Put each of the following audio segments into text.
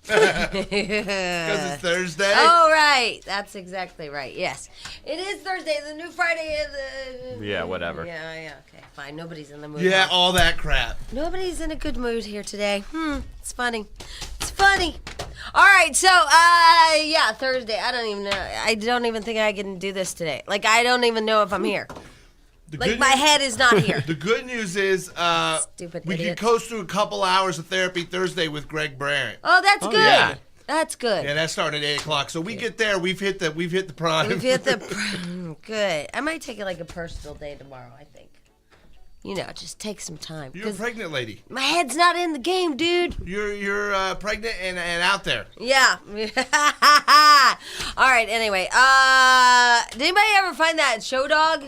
Because it's Thursday. Oh, right. That's exactly right. Yes. It is Thursday. The new Friday is Yeah, whatever. Yeah. Okay, fine. Nobody's in the mood. Yeah, huh? all that crap. Nobody's in a good mood here today. It's funny. It's funny. All right, so, yeah, Thursday. I don't even think I can do this today. Like, I don't even know if I'm here. My head is not here. The good news is we can coast through a couple hours of therapy Thursday with Greg Brandt. Oh, that's good. Yeah. That's good. Yeah, that's starting at 8 o'clock. So we get there, we've hit the prime. We've hit the good. I might take it like a personal day tomorrow, I think. Just take some time. You're a pregnant lady. My head's not in the game, dude. You're pregnant and out there. Yeah. All right, anyway. Did anybody ever find that show dog?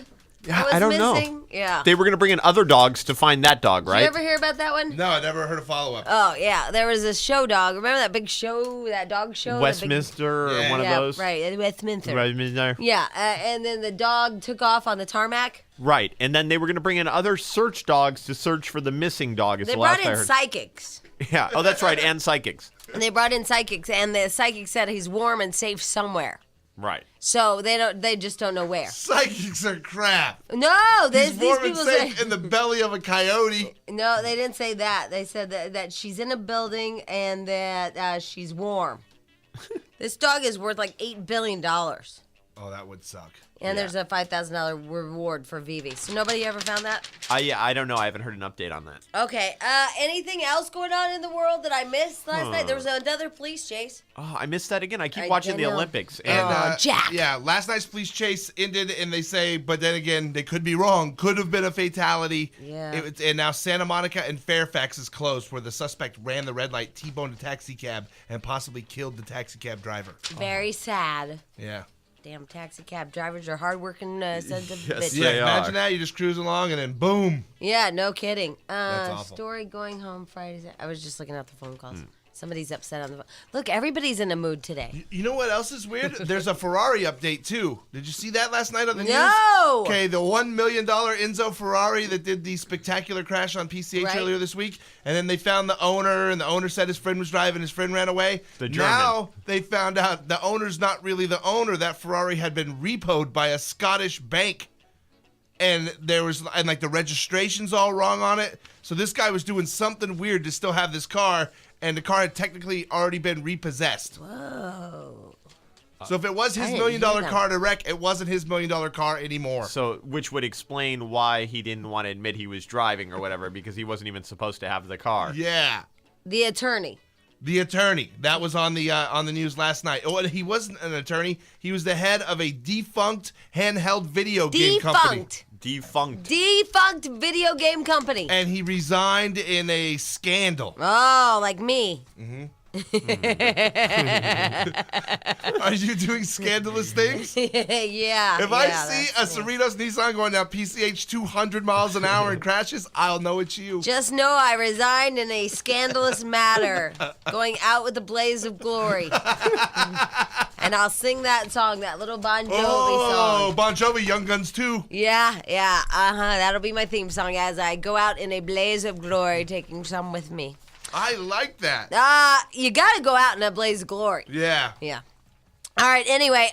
Yeah, I don't know. Yeah. They were going to bring in other dogs to find that dog, right? Did you ever hear about that one? No, I never heard a follow-up. Oh, yeah. There was a show dog. Remember that big show, that dog show? Westminster or one of those? Right, Westminster. Westminster. Yeah, and then the dog took off on the tarmac. Right, and then they were going to bring in other search dogs to search for the missing dog. They brought in psychics. Yeah, oh, that's right, and psychics. And they brought in psychics, and the psychic said he's warm and safe somewhere. Right. So they just don't know where. Psychics are crap. No, He's these warm people and safe in the belly of a coyote. No, they didn't say that. They said that she's in a building and that she's warm. This dog is worth like $8 billion. Oh, that would suck. And there's a $5,000 reward for Vivi. So nobody ever found that? Yeah, I don't know. I haven't heard an update on that. Okay. Anything else going on in the world that I missed last night? There was another police chase. Oh, I missed that again. I keep watching the Olympics. And Jack. Yeah, last night's police chase ended, and they say, but then again, they could be wrong. Could have been a fatality. Yeah. And now Santa Monica and Fairfax is closed, where the suspect ran the red light, T-boned a taxi cab, and possibly killed the taxi cab driver. Very sad. Yeah. Damn taxi cab drivers are hardworking sons of Yes, bitches. they Yeah, are. imagine that. You just cruising along, and then boom. Yeah, no kidding. That's awful. Story going home Friday. I was just looking at the phone calls. Somebody's upset on the phone. Look, everybody's in a mood today. You know what else is weird? There's a Ferrari update, too. Did you see that last night on the news? No! Okay, the $1 million Enzo Ferrari that did the spectacular crash on PCH earlier this week, and then they found the owner, and the owner said his friend was driving, his friend ran away. The German. Now they found out the owner's not really the owner. That Ferrari had been repoed by a Scottish bank. And like the registration's all wrong on it. So this guy was doing something weird to still have this car, and the car had technically already been repossessed. Whoa. So if it was his $1 million car to wreck, it wasn't his $1 million car anymore. So, which would explain why he didn't want to admit he was driving or whatever, because he wasn't even supposed to have the car. Yeah. The attorney. The attorney. That was on the news last night. Oh, and he wasn't an attorney. He was the head of a defunct handheld video game company. Defunct video game company. And he resigned in a scandal. Oh, like me. Mm-hmm. Are you doing scandalous things? Yeah. If I see a Cerritos Nissan going down PCH 200 miles an hour and crashes, I'll know it's you. Just know I resigned in a scandalous matter, going out with a blaze of glory. And I'll sing that song, that little Bon Jovi song. Oh, Bon Jovi, Young Guns 2. Yeah. That'll be my theme song as I go out in a blaze of glory, taking some with me. I like that. You gotta go out in a blaze of glory. Yeah. Yeah. All right. Anyway,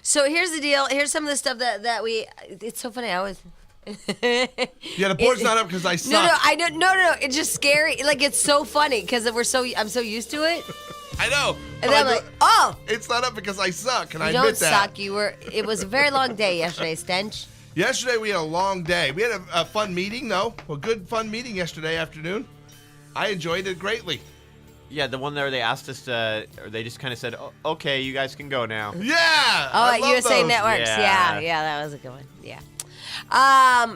so here's the deal. Here's some of the stuff that we. It's so funny. I was. Yeah, the board's not up because I suck. No. It's just scary. Like it's so funny because I'm so used to it. I know. And then I'm like, oh. It's not up because I suck, and I You admit don't that. suck. It was a very long day yesterday, Stench. Yesterday we had a long day. We had a fun meeting, though. A good fun meeting yesterday afternoon. I enjoyed it greatly. Yeah, the one there they asked us to, or they just kind of said, oh, okay, you guys can go now. Yeah. Oh, at USA those. Networks. Yeah. Yeah, that was a good one. Yeah.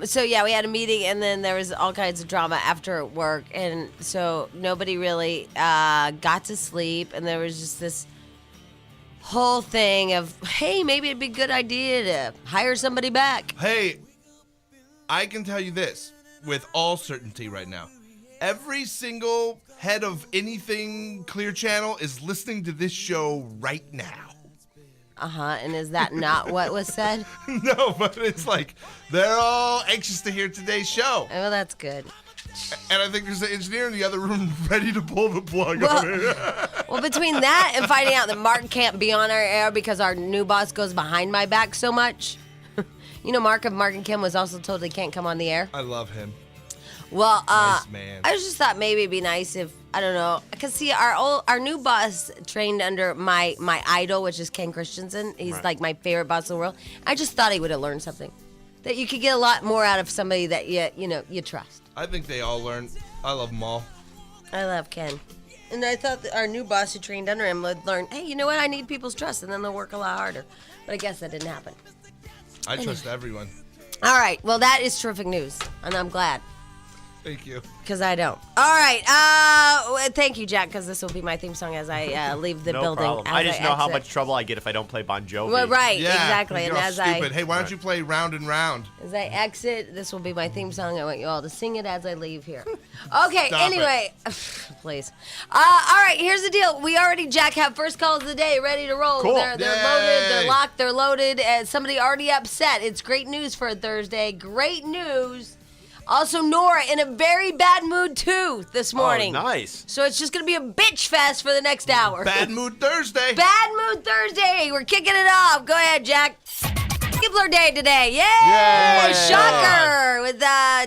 So yeah, we had a meeting, and then there was all kinds of drama after work, and so nobody really got to sleep, and there was just this whole thing of, hey, maybe it'd be a good idea to hire somebody back. Hey, I can tell you this with all certainty right now. Every single head of anything Clear Channel is listening to this show right now. And is that not what was said? No, but it's like they're all anxious to hear today's show. Well, that's good. And I think there's an engineer in the other room ready to pull the plug on it. Well, between that and finding out that Mark can't be on our air because our new boss goes behind my back so much. You know, Mark of Mark and Kim was also told he can't come on the air. I love him. Well, Nice man. I just thought maybe it'd be nice if, I don't know, because see, our new boss trained under my idol, which is Ken Christensen. He's Right. like my favorite boss in the world. I just thought he would have learned something. That you could get a lot more out of somebody that you trust. I think they all learn. I love them all. I love Ken. And I thought that our new boss who trained under him would learn, hey, you know what? I need people's trust, and then they'll work a lot harder. But I guess that didn't happen. I trust everyone. All right. Well, that is terrific news, and I'm glad. Thank you. Because I don't. All right. Thank you, Jack, because this will be my theme song as I leave the No building. problem. as I just know how exit. much trouble I get if I don't play Bon Jovi. Well, right, Yeah, exactly. you're And all as stupid. I Hey, why don't you play Round and Round? exit, this will be my theme song. I want you all to sing it as I leave here. Okay, Stop anyway. Please. All right, here's the deal. We already, Jack, have first calls of the day ready to roll. Cool. They're Yay. loaded, they're locked, they're loaded. And somebody already upset. It's great news for a Thursday. Great news. Also, Nora in a very bad mood, too, this morning. Oh, nice. So it's just going to be a bitch fest for the next hour. Bad Mood Thursday. Bad Mood Thursday. We're kicking it off. Go ahead, Jack. Kibler Day today. Yay! Yay. Shocker! With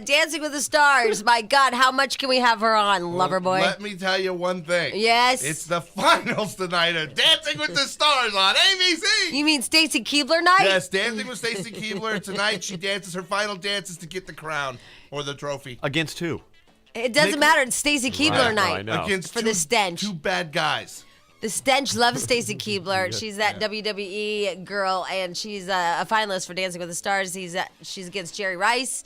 Dancing with the Stars. My God, how much can we have her on, lover boy? Let me tell you one thing. Yes? It's the finals tonight of Dancing with the Stars on ABC. You mean Stacy Keebler night? Yes, Dancing with Stacey Keebler. Tonight she dances her final dances to get the crown or the trophy. Against who? It doesn't Nick- matter. It's Stacy Keebler Right, night. I know. Against For two, the Stench. two bad guys. The Stench loves Stacy Keebler. She's that WWE girl, and she's a finalist for Dancing with the Stars. She's against Jerry Rice,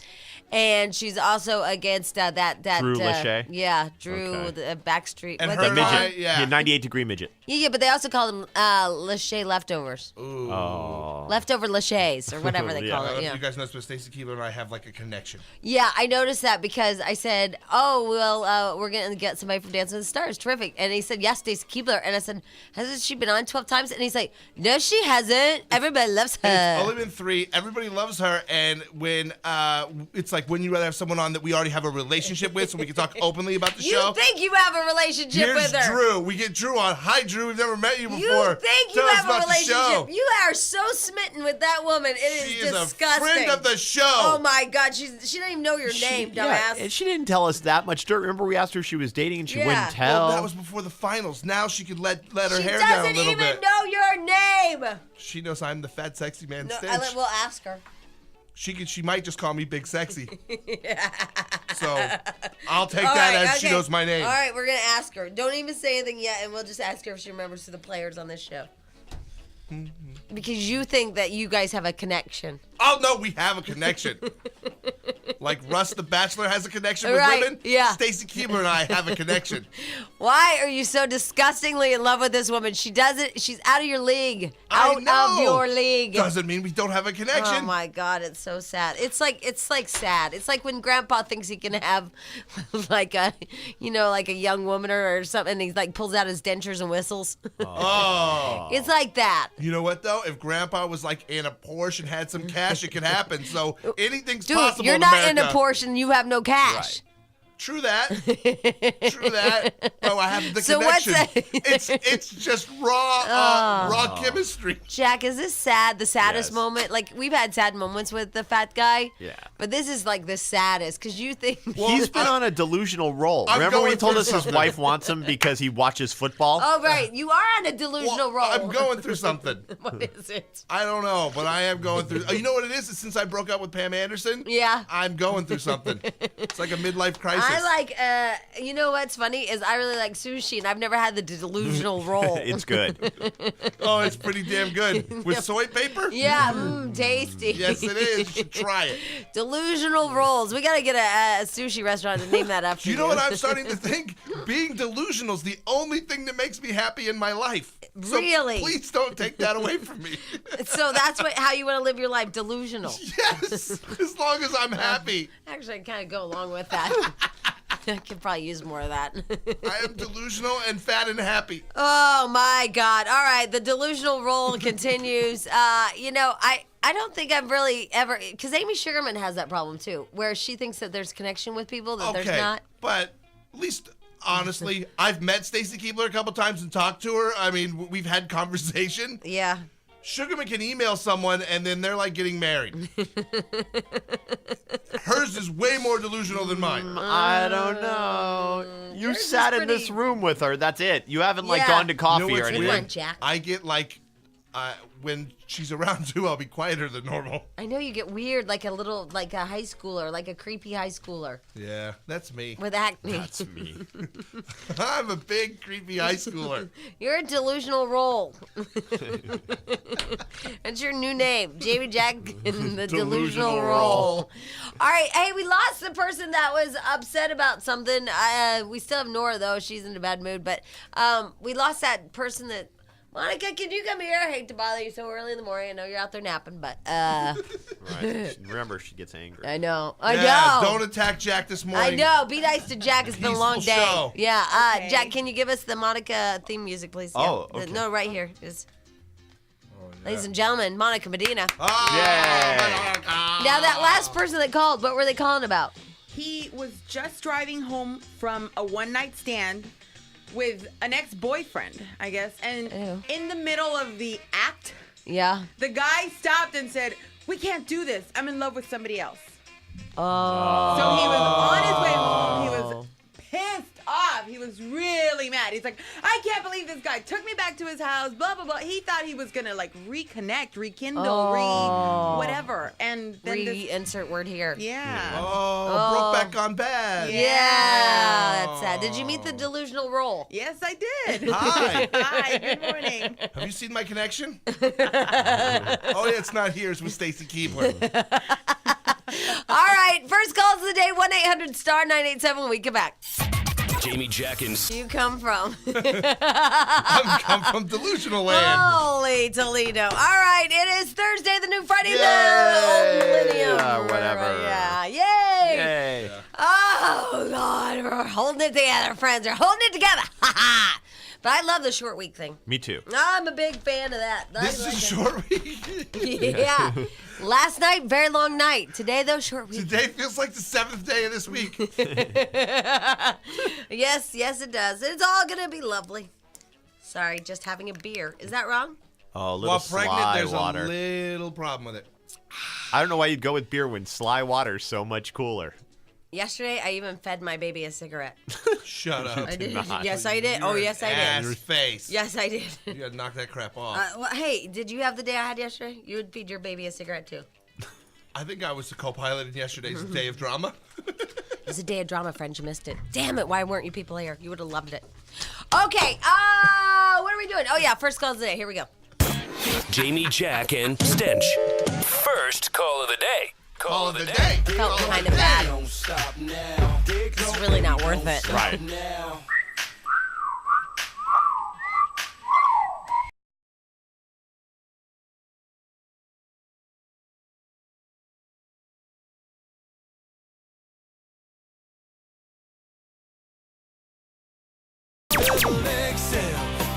and she's also against that Drew Lachey? Yeah, Drew Okay. the Backstreet. And what her they and call I- him? yeah. 98-degree midget. Yeah, but they also call them Lachey leftovers, Ooh. Oh. leftover Lacheys, or whatever they Yeah. call I don't know it. if Yeah. you guys know, but Stacey Keebler and I have like a connection. Yeah, I noticed that because I said, "Oh, well, we're gonna get somebody from Dancing with the Stars, terrific." And he said, "Yes, Stacey Keebler." And I said, "Hasn't she been on 12 times?" And he's like, "No, she hasn't. Everybody loves It's her." only been 3. Everybody loves her, and when it's like when you rather have someone on that we already have a relationship with, so we can talk openly about the You show. think you have a relationship Here's with her? Drew. We get Drew on. Hi, Drew. We've never met you before. You think you Tell us have a about the show. relationship? You are so smitten with that woman. It is She is disgusting. a friend of the show. Oh my God, she doesn't even know your name, Yeah, dumbass. and she didn't tell us that much dirt. Remember, we asked her if she was dating, and she Yeah. wouldn't tell. Well, that was before the finals. Now she could let her She hair down a doesn't little even bit. know your name. She knows I'm the fat, sexy man, No, Stench. we'll ask her. She might just call me Big Sexy. So I'll take All that right, as she okay. knows my name. All right, we're gonna ask her. Don't even say anything yet, and we'll just ask her if she remembers who the players on this show. Because you think that you guys have a connection. Oh no, we have a connection. Like Russ the Bachelor has a connection with Right, women. yeah. Stacey Keebler and I have a connection. Why are you so disgustingly in love with this woman? She doesn't. She's out of your league. I Out know. of your league. Doesn't mean we don't have a connection. Oh my God, it's so sad. It's like sad. It's like when Grandpa thinks he can have like a young woman or something, and he like pulls out his dentures and whistles. Oh. It's like that. You know what though? If Grandpa was like in a Porsche and had some cash, it could happen. So anything's Dude, possible. you're in not America. in a Porsche and you have no cash. Right. True that. True that. Oh, I have the So what's connection. that? It's just raw chemistry. Jack, is this sad? The saddest Yes. moment? Like, we've had sad moments with the fat guy. Yeah. But this is like the saddest because you think. Well, He's been on a delusional roll. I'm Remember when going he told through us his something. wife wants him because he watches football? Oh, right. You are on a delusional Well, roll. I'm going through something. What is it? I don't know, but I am going through. You know what it is? It's since I broke up with Pam Anderson. Yeah. I'm going through something. It's like a midlife crisis. I like, you know what's funny is I really like sushi, and I've never had the delusional roll. It's good. Oh, it's pretty damn good with soy paper. Yeah, tasty. Yes, it is. You should try it. Delusional rolls. We gotta get a sushi restaurant to name that after. You know what I'm starting to think? Being delusional is the only thing that makes me happy in my life. So Really? Please don't take that away from me. So that's how you want to live your life, delusional. Yes, as long as I'm happy. Actually, I kind of go along with that. I could probably use more of that. I am delusional and fat and happy. Oh my God! All right, the delusional roll continues. I don't think I've really ever, because Amy Sugarman has that problem too, where she thinks that there's connection with people that there's Okay, not. but at least honestly, I've met Stacy Keebler a couple times and talked to her. I mean, we've had conversation. Yeah. Sugarman can email someone and then they're like getting married. Hers is way more delusional than mine. I don't know. You Yours sat is in this pretty- room with her. That's it. You haven't Yeah. gone to coffee You know or what's anything. Come weird? on, Jack. I get like, when she's around too, I'll be quieter than normal. I know you get weird, like a high schooler, like a creepy high schooler Yeah, that's me. with acne. That's me. I'm a big creepy high schooler. You're a delusional roll. That's your new name, Jamie Jack in the delusional roll. All right, hey, we lost the person that was upset about something. We still have Nora though; she's in a bad mood. But we lost that person that. Monica, can you come here? I hate to bother you so early in the morning. I know you're out there napping, but Right. Remember, she gets angry. I know. I Yeah, know. don't attack Jack this I morning. know. Be nice to Jack. It's been a long Peaceful day. show. Yeah. Okay. Jack, can you give us the Monica theme music, please? Oh, Yeah. okay. No, right here. Just, Oh, yeah. ladies and gentlemen, Monica Medina. Oh, Yay. Now, that last person that called, what were they calling about? He was just driving home from a one-night stand with an ex-boyfriend, I guess. And Ew. in the middle of the act, Yeah. the guy stopped and said, "We can't do this. I'm in love with somebody else." Oh. So he was on his way home. He was pissed off. He was really mad. He's like, "I can't believe this guy took me back to his house, blah, blah, blah." He thought he was going to reconnect, rekindle, whatever. And then Insert word here. yeah. Oh, Brokeback Gone Bad. Yeah, that's sad. Did you meet the delusional roll? Yes, I did. Hi. Hi, good morning. Have you seen my connection? Oh, yeah, it's not here. It's with Stacy Keebler. All right, first calls of the day, 1-800-STAR-987 when we come back. Jamie Jack and You come from? I'm come from delusional land. Holy Toledo. All right, it is Thursday, the new Friday, Yay! the old millennium. Yeah, whatever. Yeah, yay. Yay. Oh, God, we're holding it together, friends. We're holding it together. Ha ha. But I love the short week thing. Me too. I'm a big fan of that. I This is like a it. short week. Yeah. Last night, very long night. Today, though, short week. Today feels like the 7th day of this week. Yes, it does. It's all going to be lovely. Sorry, just having a beer. Is that wrong? Oh, a little While pregnant, sly there's water. a little problem with it. I don't know why you'd go with beer when sly water's so much cooler. Yesterday, I even fed my baby a cigarette. Shut up. I did. not. Yes, I did. Oh, yes, I Ass did. face. Yes, I did. You gotta knock that crap off. Well, hey, did you have the day I had yesterday? You would feed your baby a cigarette, too. I think I was the co-pilot in yesterday's Day of Drama. It was a day of drama, friends. You missed it. Damn it. Why weren't you people here? You would have loved it. Okay. What are we doing? Oh, yeah. First calls of the day. Here we go. Jamie Jack and Stench. First call of the day. Call of the day. Felt Call kind the of day. bad. It's really not worth it. Right.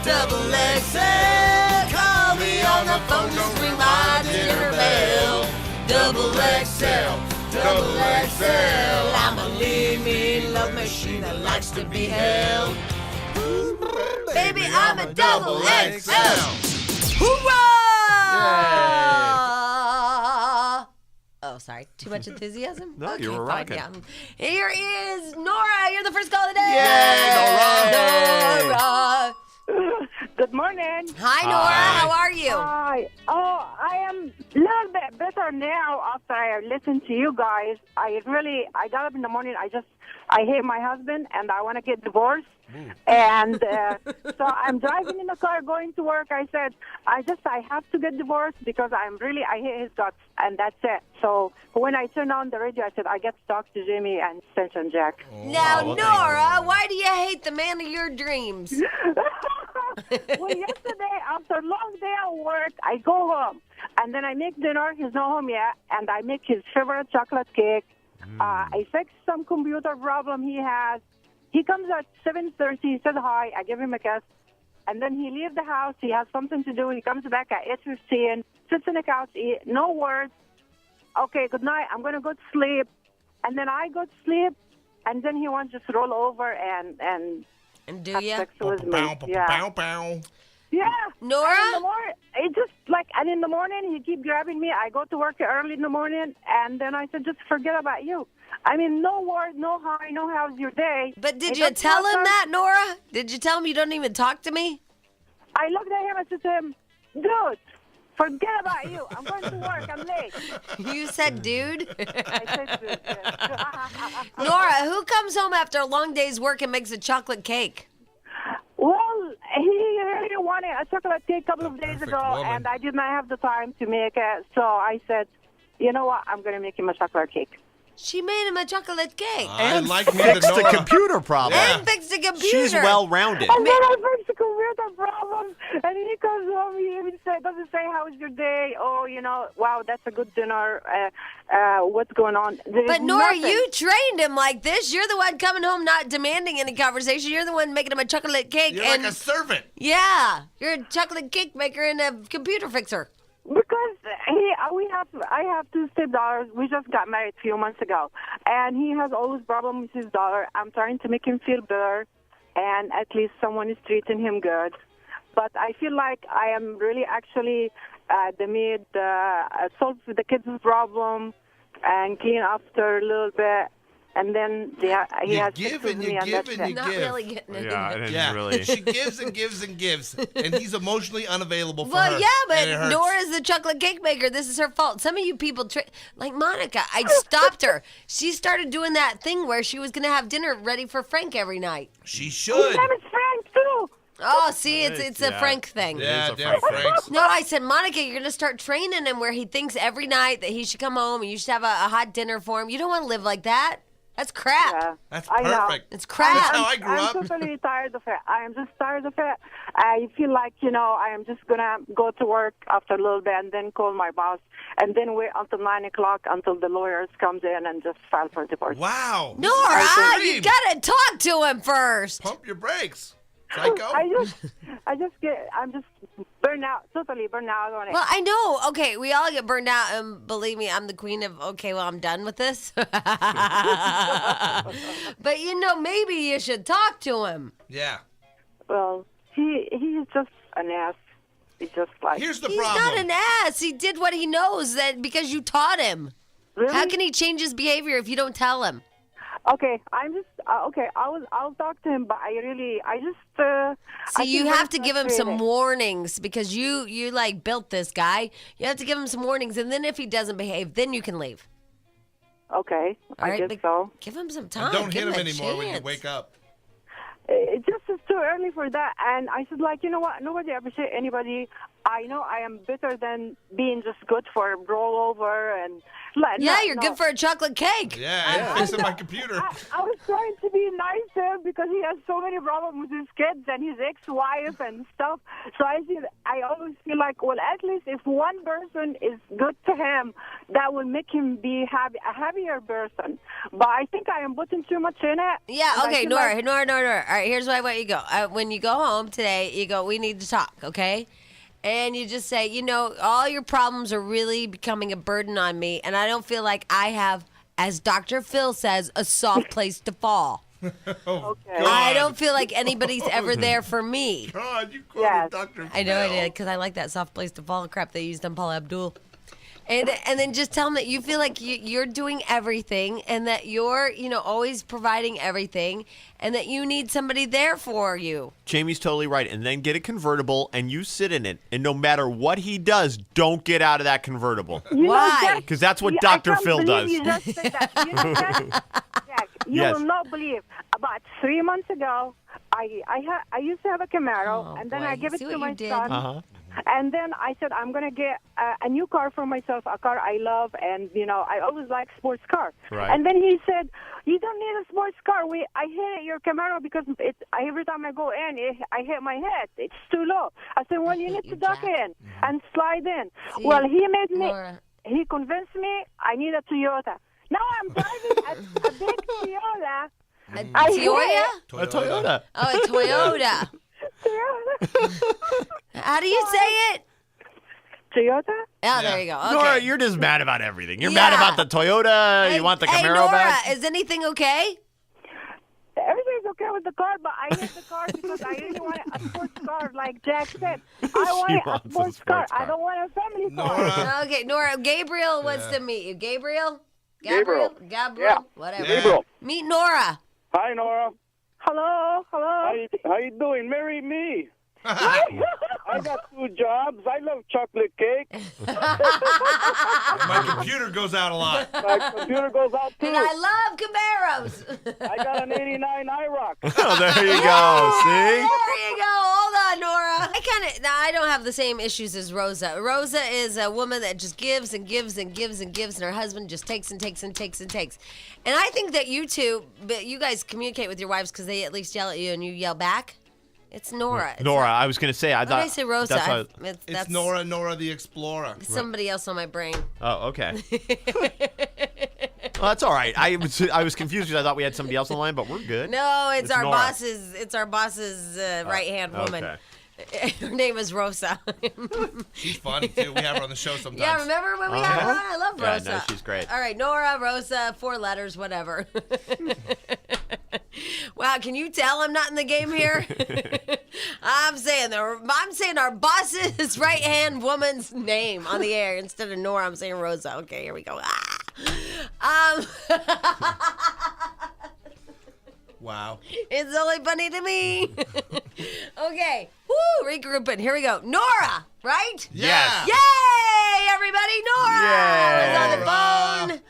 Double XL. Call me on the phone. Just ring my dinner bell. Double XL. Double XL. I'm a lean love machine that likes to be held. Baby, I'm a double XL. Hoorah! Oh, sorry. Too much enthusiasm? No, you were fine, rocking. yeah. Here is Nora. You're the first call of the day. Yay, Nora. Good morning. Hi, Nora. Hi. How are you? Hi. Oh, I am a little bit better now after I listened to you guys. I got up in the morning. I hate my husband and I want to get divorced. And so I'm driving in the car going to work. I said, I have to get divorced because I hate his guts, and that's it. So when I turned on the radio, I said, I get to talk to Jimmy and Stench and Jack. Now, well, Nora, why do you hate the man of your dreams? Well, yesterday, after a long day at work, I go home, and then I make dinner. He's not home yet, and I make his favorite chocolate cake. I fix some computer problem he has. He comes at 7:30. He said hi. I give him a kiss. And then he leaves the house. He has something to do. He comes back at 8:15, sits on the couch, eat, no words. Okay, good night. I'm going to go to sleep. And then I go to sleep. and then he wants to just roll over and And do have you? sex with me. Bow, bow, Yeah. bow, bow. Yeah. Nora? And in the morning, it just like, and in the morning, he keep grabbing me. I go to work early in the morning, and then I said, just forget about you. I mean, no word, no hi, no how's your day. But did It you doesn't tell him matter. that, Nora? Did you tell him you don't even talk to me? I looked at him and said to him, dude, forget about you. I'm going to work. I'm late. You said, dude. I said, dude, yes. Nora, who comes home after a long day's work and makes a chocolate cake? Well, he really wanted a chocolate cake a couple of days perfect ago, woman. and I did not have the time to make it. So I said, you know what? I'm going to make him a chocolate cake. She made him a chocolate cake. I like me Fix the the Nora. computer problem. Yeah. And fixed a computer. She's well-rounded. And then I fixed the computer problem, and he comes home. He even doesn't say, "How was your day?" Oh, wow, that's a good dinner. What's going on? There's But Nora, nothing. you trained him like this. You're the one coming home not demanding any conversation. You're the one making him a chocolate cake. You're and like a servant. yeah, you're a chocolate cake maker and a computer fixer. Because I have two stepdaughters. We just got married a few months ago, and he has always problem with his daughter. I'm trying to make him feel better, and at least someone is treating him good. But I feel like I am really actually the maid, solve the kids' problem, and clean after a little bit, and then he You has give sex with and me, you and give that's and it. you Not give. really getting it. Yeah, I didn't Yeah, really. she gives and gives and gives, and he's emotionally unavailable for Well, her. yeah, and it but hurts. Nora's the chocolate cake maker. This is her fault. Some of you people, like Monica, I stopped her. She started doing that thing where she was going to have dinner ready for Frank every night. She His should. name is Frank too. Oh, see, it's a Yeah. Frank thing. Yeah, It is a damn Frank thing. Franks. No, I said, Monica, you're going to start training him where he thinks every night that he should come home and you should have a hot dinner for him. You don't want to live like that. That's crap. Yeah, That's I know. perfect. It's crap. That's how I grew I'm up. totally tired of it. I am just tired of it. I feel like, I am just going to go to work after a little bit and then call my boss and then wait until 9 o'clock until the lawyers comes in and just file for divorce. Wow. this is Nora, extreme. you got to talk to him first. Pump your brakes, psycho. I'm just burned out, totally burned out on it. Well, I know. Okay, we all get burned out, and believe me, I'm the queen of, okay, well, I'm done with this. But, maybe you should talk to him. Yeah. Well, he's just an ass. He's just like, Here's the He's problem. not an ass. He did what he knows that because you taught him. really? How can he change his behavior if you don't tell him? Okay, I'm just, okay, I'll talk to him, but I just, I See, you think have to I'm give him some frustrated. warnings because you like built this guy. You have to give him some warnings, and then if he doesn't behave, then you can leave. Okay, All I right, guess but so. give him some And time. don't Give hit him a anymore when you chance. wake up. It just is too early for that. And I said, like, you know what? Nobody appreciates anybody. I know I am better than being just good for a rollover and. Yeah, you're good for a chocolate cake. Yeah, and fixing my computer. I was trying to be nice to him because he has so many problems with his kids and his ex-wife and stuff. So I always feel like, well, at least if one person is good to him, that will make him be a happier person. But I think I am putting too much in it. Yeah, And I okay, feel Nora. like- All right, here's what I want you to go. When you go home today, you go, we need to talk, okay? And you just say, all your problems are really becoming a burden on me, and I don't feel like I have, as Dr. Phil says, a soft place to fall. Oh, Okay. God. I don't feel like anybody's ever there for me. God, you quoted Yes. Dr. I know I Phil. did because I like that soft place to fall crap they used on Paula Abdul. And then just tell them that you feel like you're doing everything and that you're, always providing everything and that you need somebody there for you. Jamie's totally right. And then get a convertible and you sit in it. And no matter what he does, don't get out of that convertible. You know, Why? Jack, Because that's what I Dr. can't Phil believe does. You just said that. You know, Jack, you Yes. will not believe. About 3 months ago, I used to have a Camaro, Oh, and then boy. I gave it See to what my you did? son. Uh-huh. And then I said, I'm going to get a new car for myself, a car I love, and, I always like sports car. Right. And then he said, you don't need a sports car. I hate your Camaro because every time I go in, I hit my head. It's too low. I said, well, you need you, to duck Jack. in and slide in. See, Well, he made me, Laura. he convinced me I need a Toyota. Now I'm driving a big Toyota. A I hate Toyota? A Toyota. Oh, a Toyota. Toyota. How do you say it? Toyota? Oh, there you go. Okay. Nora, you're just mad about everything. You're mad Yeah. about the Toyota. You want the Hey, Camaro Nora, back? is anything okay? Everything's okay with the car, but I hate the car because I really want a sports car, like Jack said. I want wants a sports car. car. I don't want a family car. Nora. Okay, Nora. Gabriel wants to meet you. Gabriel? Gabriel. Gabriel? Whatever. Yeah. Gabriel. Meet Nora. Hi, Nora. Hello? How you doing? Marry me. I got 2 jobs. I love chocolate cake. My computer goes out a lot. My computer goes out too. And I love Camaros. I got an 89 IROC. Oh, there you go. See? There you go. Hold on, Nora. I don't have the same issues as Rosa. Rosa is a woman that just gives and gives and gives and gives, and her husband just takes and takes and takes and takes. And I think that you two, but you guys communicate with your wives because they at least yell at you and you yell back. It's Nora. It's Nora, not- I was going to say, I Why thought. did I say Rosa? That's why- It's That's Nora the Explorer. somebody else on my brain. oh, okay. Well, that's all right. I was confused because I thought we had somebody else on the line, but we're good. No, it's our Nora. boss's. It's our boss's right hand woman. Okay. Her name is Rosa. She's funny too. We have her on the show sometimes. Yeah, remember when we had her on? I love Yeah, Rosa. no, she's great. All right, Nora, Rosa, 4 letters, whatever. Wow, can you tell I'm not in the game here? I'm saying our boss's right hand woman's name on the air instead of Nora. I'm saying Rosa. Okay, here we go. Wow. It's only funny to me. Okay, woo, regrouping. Here we go. Nora, right? Yeah. Yay, everybody! Nora Yay. is on the phone.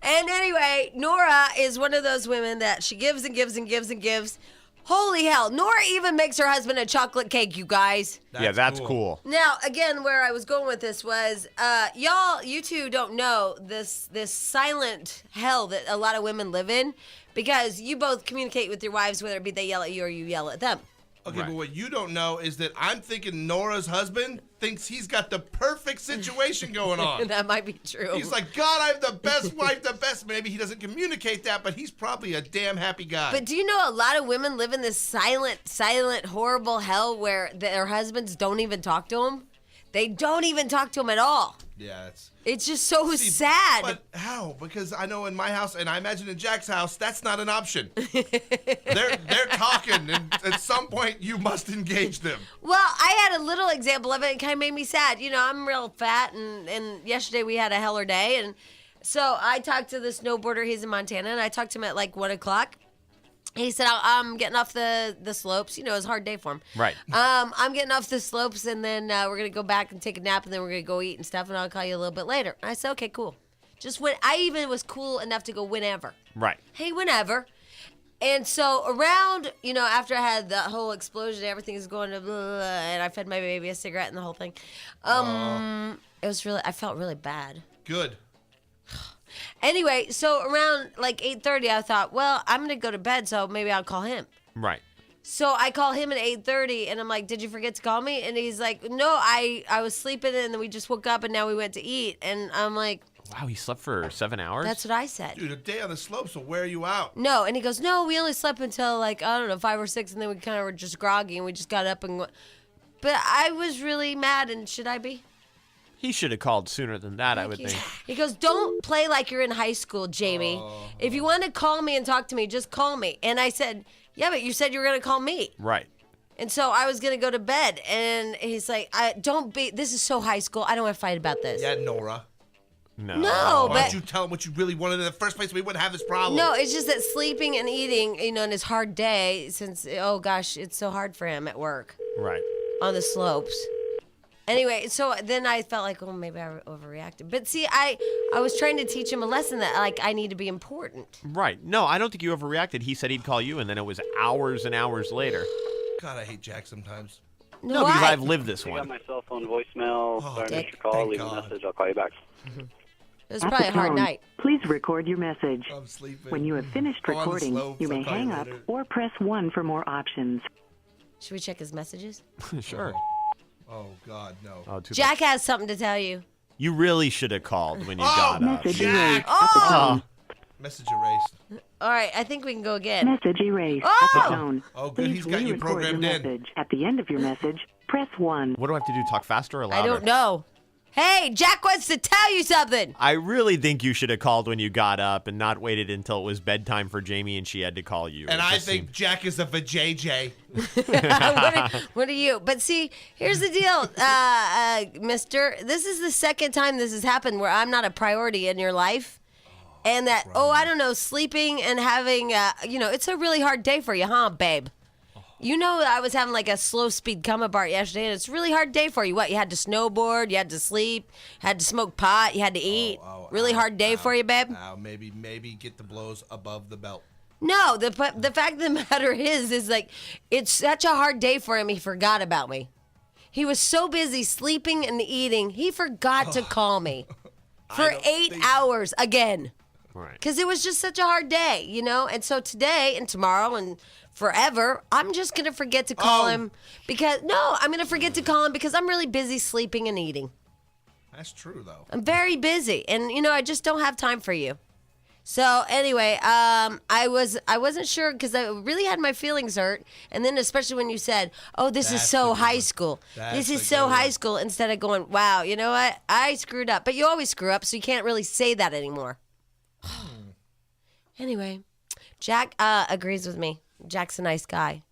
And anyway, Nora is one of those women that she gives and gives and gives and gives. Holy hell. Nora even makes her husband a chocolate cake, you guys. That's cool. Now, again, where I was going with this was, you two don't know this silent hell that a lot of women live in because you both communicate with your wives, whether it be they yell at you or you yell at them. Okay, Right. but what you don't know is that I'm thinking Nora's husband thinks he's got the perfect situation going on. That might be true. He's like, God, I'm the best wife, the best. Maybe he doesn't communicate that, but he's probably a damn happy guy. But do you know a lot of women live in this silent, horrible hell where their husbands don't even talk to them? They don't even talk to them at all. yeah, It's just so See, sad. But how? Because I know in my house, and I imagine in Jack's house, that's not an option. they're talking, and at some point you must engage them. Well, I had a little example of it. It kind of made me sad. You know, I'm real fat, and yesterday we had a heller day, and so I talked to the snowboarder. He's in Montana, and I talked to him at like 1 o'clock. He said, I'm getting off the slopes. You know, it was a hard day for him. Right. I'm getting off the slopes, and then we're going to go back and take a nap, and then we're going to go eat and stuff, and I'll call you a little bit later. I said, okay, cool. Just when I even was cool enough to go whenever. Right. Hey, whenever. And so around, you know, after I had the whole explosion, everything is going to blah, blah, blah, and I fed my baby a cigarette and the whole thing. It was really, I felt really bad. Good. Anyway, so around like 8:30, I thought, well, I'm going to go to bed, so maybe I'll call him. Right. So I call him at 8:30, and I'm like, did you forget to call me? And he's like, no, I was sleeping, and then we just woke up, and now we went to eat. And I'm like, Wow, he slept for 7 hours? that's what I said. Dude, a day on the slopes will wear you out. No, and he goes, no, we only slept until like, I don't know, 5 or 6, and then we kind of were just groggy, and we just got up and went. But I was really mad, and should I be? He should have called sooner than that, I would Thank you. think. He goes, don't play like you're in high school, Jamie. If you want to call me and talk to me, just call me. And I said, yeah, but you said you were going to call me. Right. And so I was going to go to bed. And he's like, this is so high school. I don't want to fight about this. Yeah, Nora. No. No, Why but don't you tell him what you really wanted in the first place? We wouldn't have this problem. no, it's just that sleeping and eating, you know, in his hard day, since, oh gosh, it's so hard for him at work Right. on the slopes. Anyway, so then I felt like, oh, maybe I overreacted. But see, I was trying to teach him a lesson that, like, I need to be important. Right. No, I don't think you overreacted. He said he'd call you, and then it was hours and hours later. God, I hate Jack sometimes. No, because why? I've lived this I got one. my cell phone voicemail. Oh, Sorry, I Dick. missed your call. Thank Leave God. a message. I'll call you back. It was At probably the a hard tone, night. please record your message. I'm sleeping. When you have finished Go on the recording, slopes, you I'll may call you hang up later. or press 1 for more options. Should we check his messages? Sure. Oh, God, no. Oh, too bad. Jack has something to tell you. You really should have called when you got up. Message Jack! erased. At the tone. Message erased. All right, I think we can go again. Message erased. Oh! At the tone. Oh, good, Please he's got you re-record your programmed in. message. At the end of your message, press 1. What do I have to do? Talk faster or louder? I don't know. Hey, Jack wants to tell you something. I really think you should have called when you got up and not waited until it was bedtime for Jamie and she had to call you. And I think Jack is a vajayjay. What are you? But see, here's the deal, mister. This is the second time this has happened where I'm not a priority in your life. And that, I don't know, sleeping and having, it's a really hard day for you, huh, babe? You know, I was having like a slow speed come apart yesterday, and it's a really hard day for you. What, you had to snowboard, you had to sleep, had to smoke pot, you had to eat. Really hard day for you, babe? Maybe get the blows above the belt. No, the fact of the matter is like, it's such a hard day for him, he forgot about me. He was so busy sleeping and eating, he forgot to call me for 8 hours again. Right. Because it was just such a hard day, And so today and tomorrow and forever, I'm just going to forget to call him I'm going to forget to call him because I'm really busy sleeping and eating. That's true, though. I'm very busy, and I just don't have time for you. So anyway, I wasn't sure because I really had my feelings hurt, and then especially when you said, "Oh, this is so high school. This is so high school," instead of going, "Wow, you know what? I screwed up." But you always screw up, so you can't really say that anymore. Anyway, Jack agrees with me. Jack's a nice guy.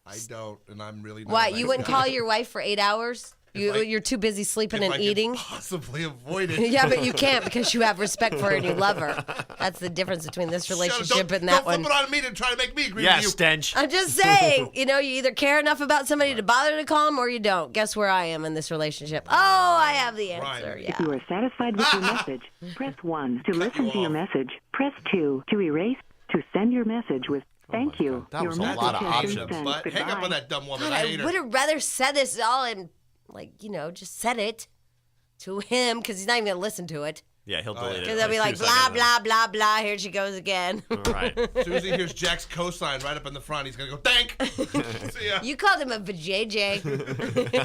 I don't, and I'm really not. What? a nice You wouldn't guy. call your wife for 8 hours? You're too busy sleeping If and I could eating. possibly avoid it. Yeah, but you can't because you have respect for her and you love her. That's the difference between this relationship and that one. Don't flip it on me to try to make me agree Yeah, with you. Stench. I'm just saying, you either care enough about somebody to bother to call them or you don't. Guess where I am in this relationship? Oh, I have the answer. Right. Yeah. If you are satisfied with your message, press 1. To listen to your message, press 2. To erase, to send your message with thank you. That Your was a message lot of has been options. sent. But hang up on Goodbye. that dumb woman. God, I I hate her. would have rather said this all in, just said it to him because he's not even going to listen to it. Yeah, he'll delete it. Because they'll be like, 2 blah, seconds. blah, blah, blah. Here she goes again. All right. As soon as he hears Jack's cosign right up in the front, he's going to go, thank. See ya. You called him a vajayjay.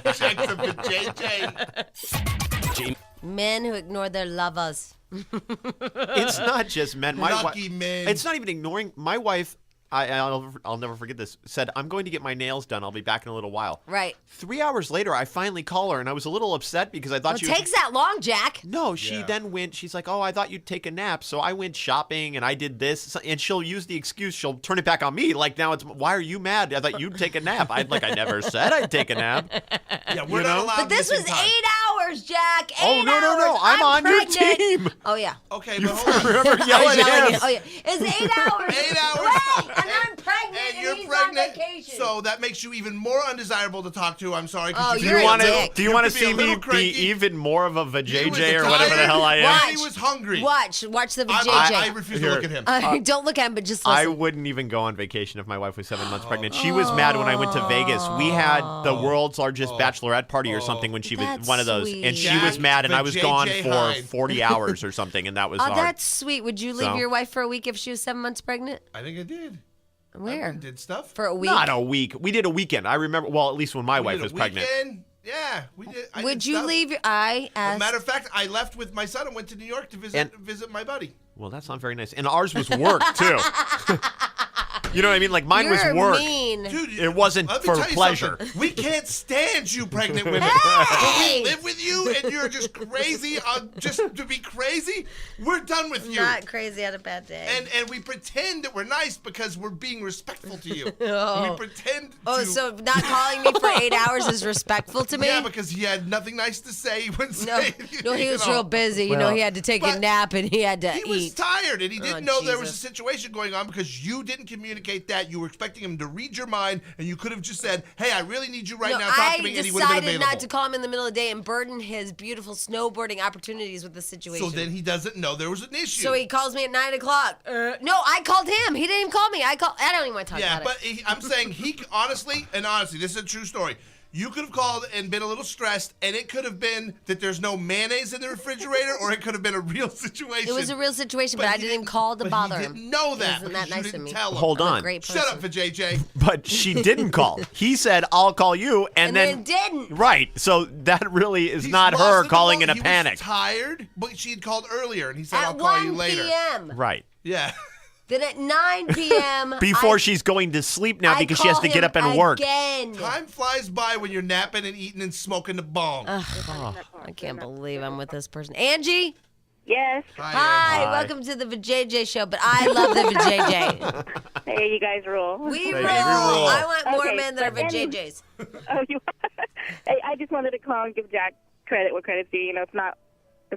Jack's a vajayjay. Jamie, Men who ignore their lovers. It's not just men. Lucky men. It's not even ignoring. My wife, I'll never forget this, said, I'm going to get my nails done. I'll be back in a little while. Right. 3 hours later, I finally call her, and I was a little upset because I thought Well, she it was... takes that long, Jack. No, she Yeah. then went, she's like, oh, I thought you'd take a nap. So I went shopping and I did this. And she'll use the excuse, she'll turn it back on me. Like now it's, why are you mad? I thought you'd take a nap. I never said I'd take a nap. Yeah, we're You not know? allowed But this was missing time. 8 hours, Jack. 8 Oh, no, no, no. hours. I'm on your pregnant. team. Oh, yeah. Okay, but hold on. Remember I yelling was yelling at it. him? Oh, yeah. It's 8 hours. 8 hours. Wait, and I'm pregnant And and you're he's pregnant, on vacation. so that makes you even more undesirable to talk to. I'm sorry. 'cause Oh, you you're could a be dick. Do you want to could be a see me little be cranky. even more of a He was vajayjay or whatever the hell I am? Watch. He was hungry. Watch the I vajayjay. refuse Here. to look at him. Don't look at him, but just I listen. wouldn't even go on vacation if my wife was 7 months pregnant. She was mad when I went to Vegas. We had the world's largest bachelorette party or something when she was That's one of those. And she sweet. was mad, and I was gone JJ for Hyde. 40 hours or something, and that was Oh, hard. that's sweet. Would you leave So- your wife for a week if she was 7 months pregnant? I think I did. Where? I did stuff. For a week? Not a week. We did a weekend. I remember, well, at least when my We wife did a was pregnant. weekend. Yeah, we did. I Would did you stuff. leave your... As a asked... matter of fact, I left with my son and went to New York to visit my buddy. Well, that's not very nice. And ours was work, too. You know what I mean? Like, mine You're was work. mean. Dude, It wasn't let me for tell you pleasure. something. We can't stand you pregnant women. Hey! When we live with you and you're just crazy, just to be crazy, we're done with you. Not crazy on a bad day. And we pretend that we're nice because we're being respectful to you. Oh. We pretend Oh, to... so not calling me for 8 hours is respectful to me? Yeah, because he had nothing nice to say. He wouldn't No, say no, he you was know. real busy. You know, he had to take a But nap and he had to He was eat. tired, and he didn't know there was a Jesus. situation going on because you didn't communicate that. You were expecting him to read your mind, and you could have just said, "Hey, I really need you right No, now. Talk to me," and he would have been decided available. not to call him in the middle of the day and burden his beautiful snowboarding opportunities with the situation. So then he doesn't know there was an issue. So he calls me at 9 o'clock. No, I called him. He didn't even call me. I don't even want to talk yeah, about but it. I'm saying honestly, this is a true story. You could have called and been a little stressed, and it could have been that there's no mayonnaise in the refrigerator, or it could have been a real situation. It was a real situation, but I he didn't even call to but bother he him. didn't know that Isn't because that nice you of didn't me? tell him. Hold I'm a on. great Shut person. up for JJ. But she didn't call. He said, I'll call you, and then didn't. Right. So that really is He's not lost her the calling in a moment. panic. He was tired, but she had called earlier, and he said, At "I'll call 1 you later." p.m. Right. Yeah. Then at 9 p.m. Before she's going to sleep now because she has to get up and work. Again. Time flies by when you're napping and eating and smoking the bong. I can't believe I'm with this person. Angie? Yes. Hi, welcome to the VJJ show, but I love the VJJ. Hey, you guys rule. We rule. I want more Okay, men that are but then- VJJs. Oh, hey, I just wanted to call and give Jack credit where credit's due. You know, it's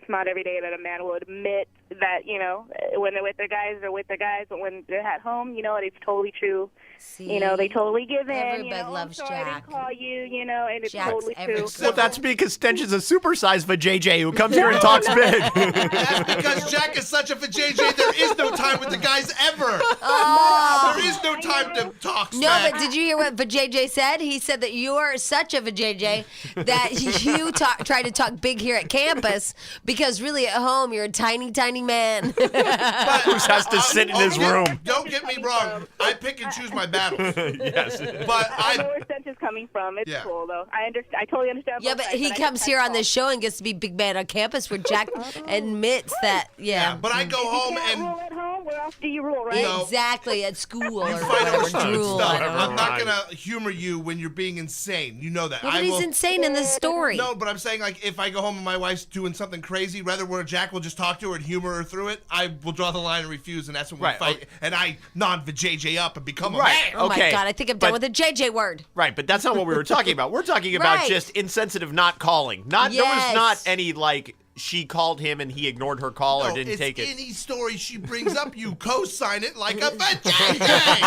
not every day that a man will admit that, you know, when they're with their guys, they're with their guys, but when they're at home, you know, it's totally true. See? You know, they totally give in. Everybody you know, loves I'm sorry I Jack. didn't call you, you know, and it's Jack's totally every- true. Well, that's because Stench is a supersized vajayjay who comes here and talks big. That's because Jack is such a vajayjay, there is no time with the guys ever. There is no time to talk No, smack. but did you hear what VJJ said? He said that you are such a VJJ that you try to talk big here at campus because really at home you're a tiny, tiny man. Who has to sit in his room. Don't get me wrong. I pick and choose my battles. Yes. But I know I... where Stench is coming from. It's Yeah. cool, though. I totally understand. Yeah, both but sides, he I comes just here had on to this show and gets to be big man on campus where Jack admits that, Yeah, but I go call. home You can't and... rule at home. Where else do you rule, right? No. exactly at school or You fight over whatever, stupid drool, stuff. I don't I'm know. not gonna humor you when you're being insane. You know that. Yeah, but he's insane in this story. No, but I'm saying like if I go home and my wife's doing something crazy, rather where Jack will just talk to her and humor her through it, I will draw the line and refuse, and that's when we Right, fight. okay. And I non-vajayjay up and become a Right. man. Oh my Okay, God, I think I'm done but- with the JJ word. Right, but that's not what we were talking about. We're talking about Right. just insensitive not calling. There was Yes. not any like she called him and he ignored her call or No, didn't it's take it. any story she brings up, you co-sign it like a vajayjay.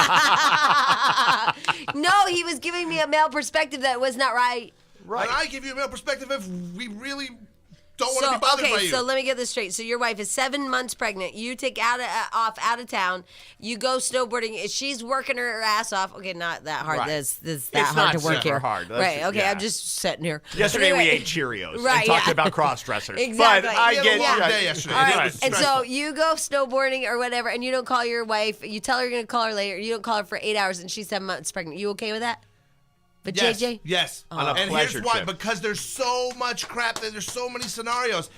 No, he was giving me a male perspective that was not right. And I give you a male perspective if we really don't want to be bothered by okay, you. so let me get this straight. So your wife is 7 months pregnant. You take off out of town. You go snowboarding. She's working her ass off. Okay, not that hard. Right. This that It's hard not to work super here. hard. That's- Right. Okay. yeah. I'm just sitting here. Yesterday But we anyway- ate Cheerios Right, and talked yeah. about cross dressers. Exactly. But I We had a get long yeah. day yesterday. All It right, was and so stressful. you go snowboarding or whatever, and you don't call your wife. You tell her you're gonna call her later. You don't call her for 8 hours, and she's 7 months pregnant. You okay with that? But Yes, JJ, yes. On a And pleasure here's why, trip. because there's so much crap, there's so many scenarios.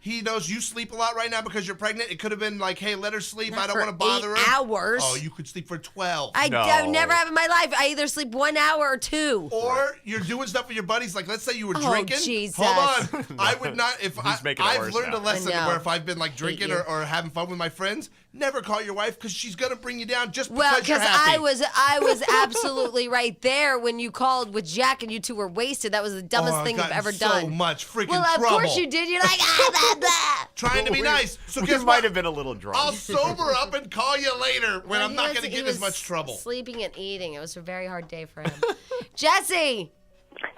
He knows you sleep a lot right now because you're pregnant. It could have been like, hey, let her sleep. I don't for want to bother 8 her. hours. Oh, you could sleep for 12. I No. never have in my life. I either sleep 1 hour or 2. Or you're doing stuff with your buddies. Like, let's say you were Oh, drinking. Jesus. Hold on. I would not, if He's making it I've worse learned now. a lesson I know. where if I've been like drinking you. or having fun with my friends, never call your wife because she's going to bring you down just Well, because you're because happy. I was absolutely right there when you called with Jack and you two were wasted. That was the dumbest I've thing you've gotten ever so done. much freaking Well, of trouble. course you did. You're like, blah, blah. Trying to be nice. So We guess might what? have been a little drunk. I'll sober up and call you later when I'm not going to He get in was as much trouble. Sleeping and eating. It was a very hard day for him. Jesse.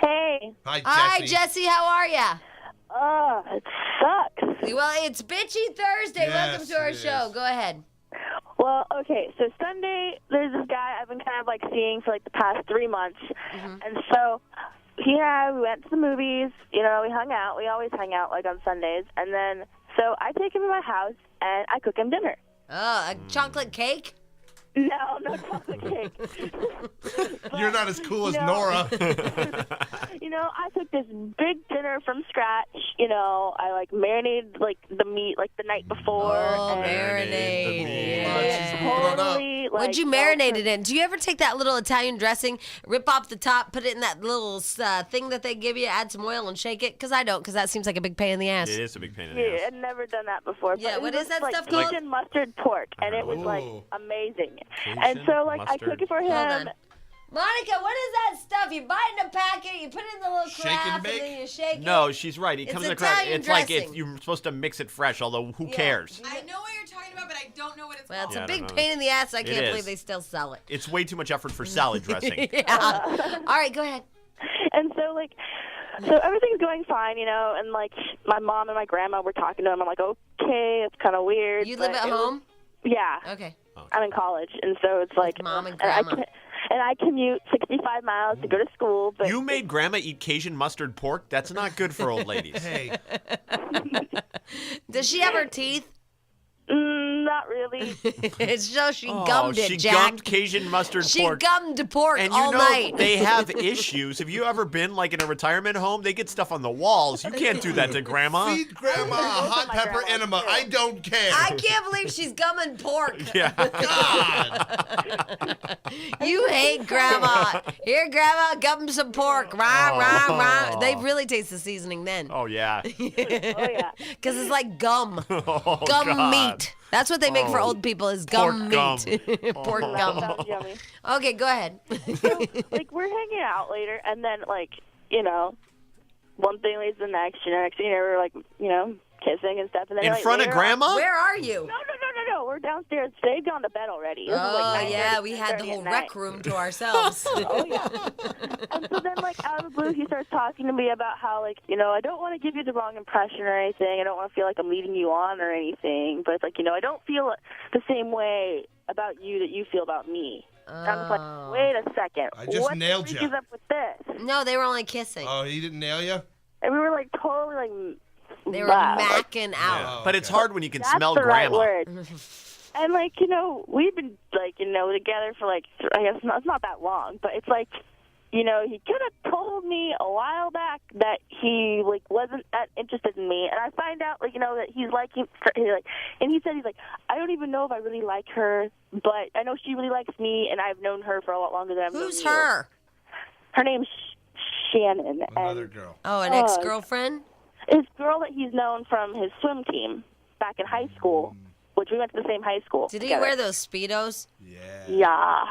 Hey. Hi, Jesse. Hi, Jesse. How are ya? It sucks. Well, it's Bitchy Thursday. Welcome Yes, to our it show. is. Go ahead. Well, okay, so Sunday, there's this guy I've been kind of like seeing for like the past 3 months. And so we went to the movies, you know, we hung out. We always hang out like on Sundays. And then, so I take him to my house and I cook him dinner. Oh, a chocolate cake? No chocolate cake. You're not as cool as No. Nora. You know, I cooked this big dinner from scratch. You know, I like marinated like the meat like the night before. Oh, and marinade. She's moving on up. totally, like, What'd you marinate it in? Do you ever take that little Italian dressing, rip off the top, put it in that little thing that they give you, add some oil and shake it? Because I don't, because that seems like a big pain in the ass. It is a big pain in the Yeah, ass. I'd never done that before. Yeah, but what it is was, that like, stuff called? Cajun mustard pork, and it was like Ooh. amazing. Cajun And so like I mustard. cook it for him. Hold on. Monica, what is that stuff? You buy it in a packet, you put it in the little Shake and craft, bake? and then you shake it. No, she's right. It It's comes in a crack. Italian It's like dressing. you're supposed to mix it fresh, although who cares? I know what you're talking about, but I don't know what it's Well, it's Yeah, I a don't big know. pain in the ass. I can't is. believe they still sell it. It's way too much effort for salad dressing. Yeah. All right, go ahead. And so like, so everything's going fine, you know. And like my mom and my grandma were talking to him. I'm like, okay, it's kind of weird. You live but at it was- home? Yeah. Okay. I'm in college, and so it's like Mom and I grandma. and I commute 65 miles to go to school. But You made grandma eat Cajun mustard pork? That's not good for old ladies. Hey, Does she have her teeth? No, not really. So she gummed it, she Jack. gummed Cajun mustard She pork. gummed pork And you all know night. they have issues. Have you ever been like in a retirement home? They get stuff on the walls. You can't do that to grandma. Feed grandma a hot my pepper grandma, enema. too. I don't care. I can't believe she's gumming pork. Yeah. God. You hate grandma. Here, grandma, gum some pork. Rah, rah, rah. They really taste the seasoning then. Oh yeah. Oh yeah. Because it's like gum. Oh, Gum God. meat. That's what they make for old people is gum Pork meat. Pork gum. Sounds yummy. Okay, go ahead. So, like, we're hanging out later, and then, like, one thing leads to the next. Next thing you know, we're, like, kissing and stuff. And then, In like, front of later on- grandma? Where are you? No. We're downstairs. They've gone to bed already. This is, like, Oh, yeah, 9:30, we had the 10:30 whole at night. rec room to ourselves. Oh, yeah. And so then, like, out of the blue, he starts talking to me about how, like, I don't want to give you the wrong impression or anything. I don't want to feel like I'm leading you on or anything. But it's like, I don't feel the same way about you that you feel about me. And I'm just like, wait a second. I just what nailed the freak ya. is up with this? No, they were only kissing. Oh, he didn't nail you? And we were, like, totally, like, They were laugh. macking out. Oh, But it's okay. hard when you can That's smell the right grandma. word. And, like, we've been, like, together for, like, I guess it's not that long, but it's like, he kind of told me a while back that he, like, wasn't that interested in me. And I find out, like, that he's liking, and he said, he's like, I don't even know if I really like her, but I know she really likes me, and I've known her for a lot longer than I've known Who's you. her? Her name's Shannon. Another And girl. Oh, an ex-girlfriend? his girl that he's known from his swim team back in high school, which we went to the same high school. Did he together. wear those Speedos? Yeah. Yeah.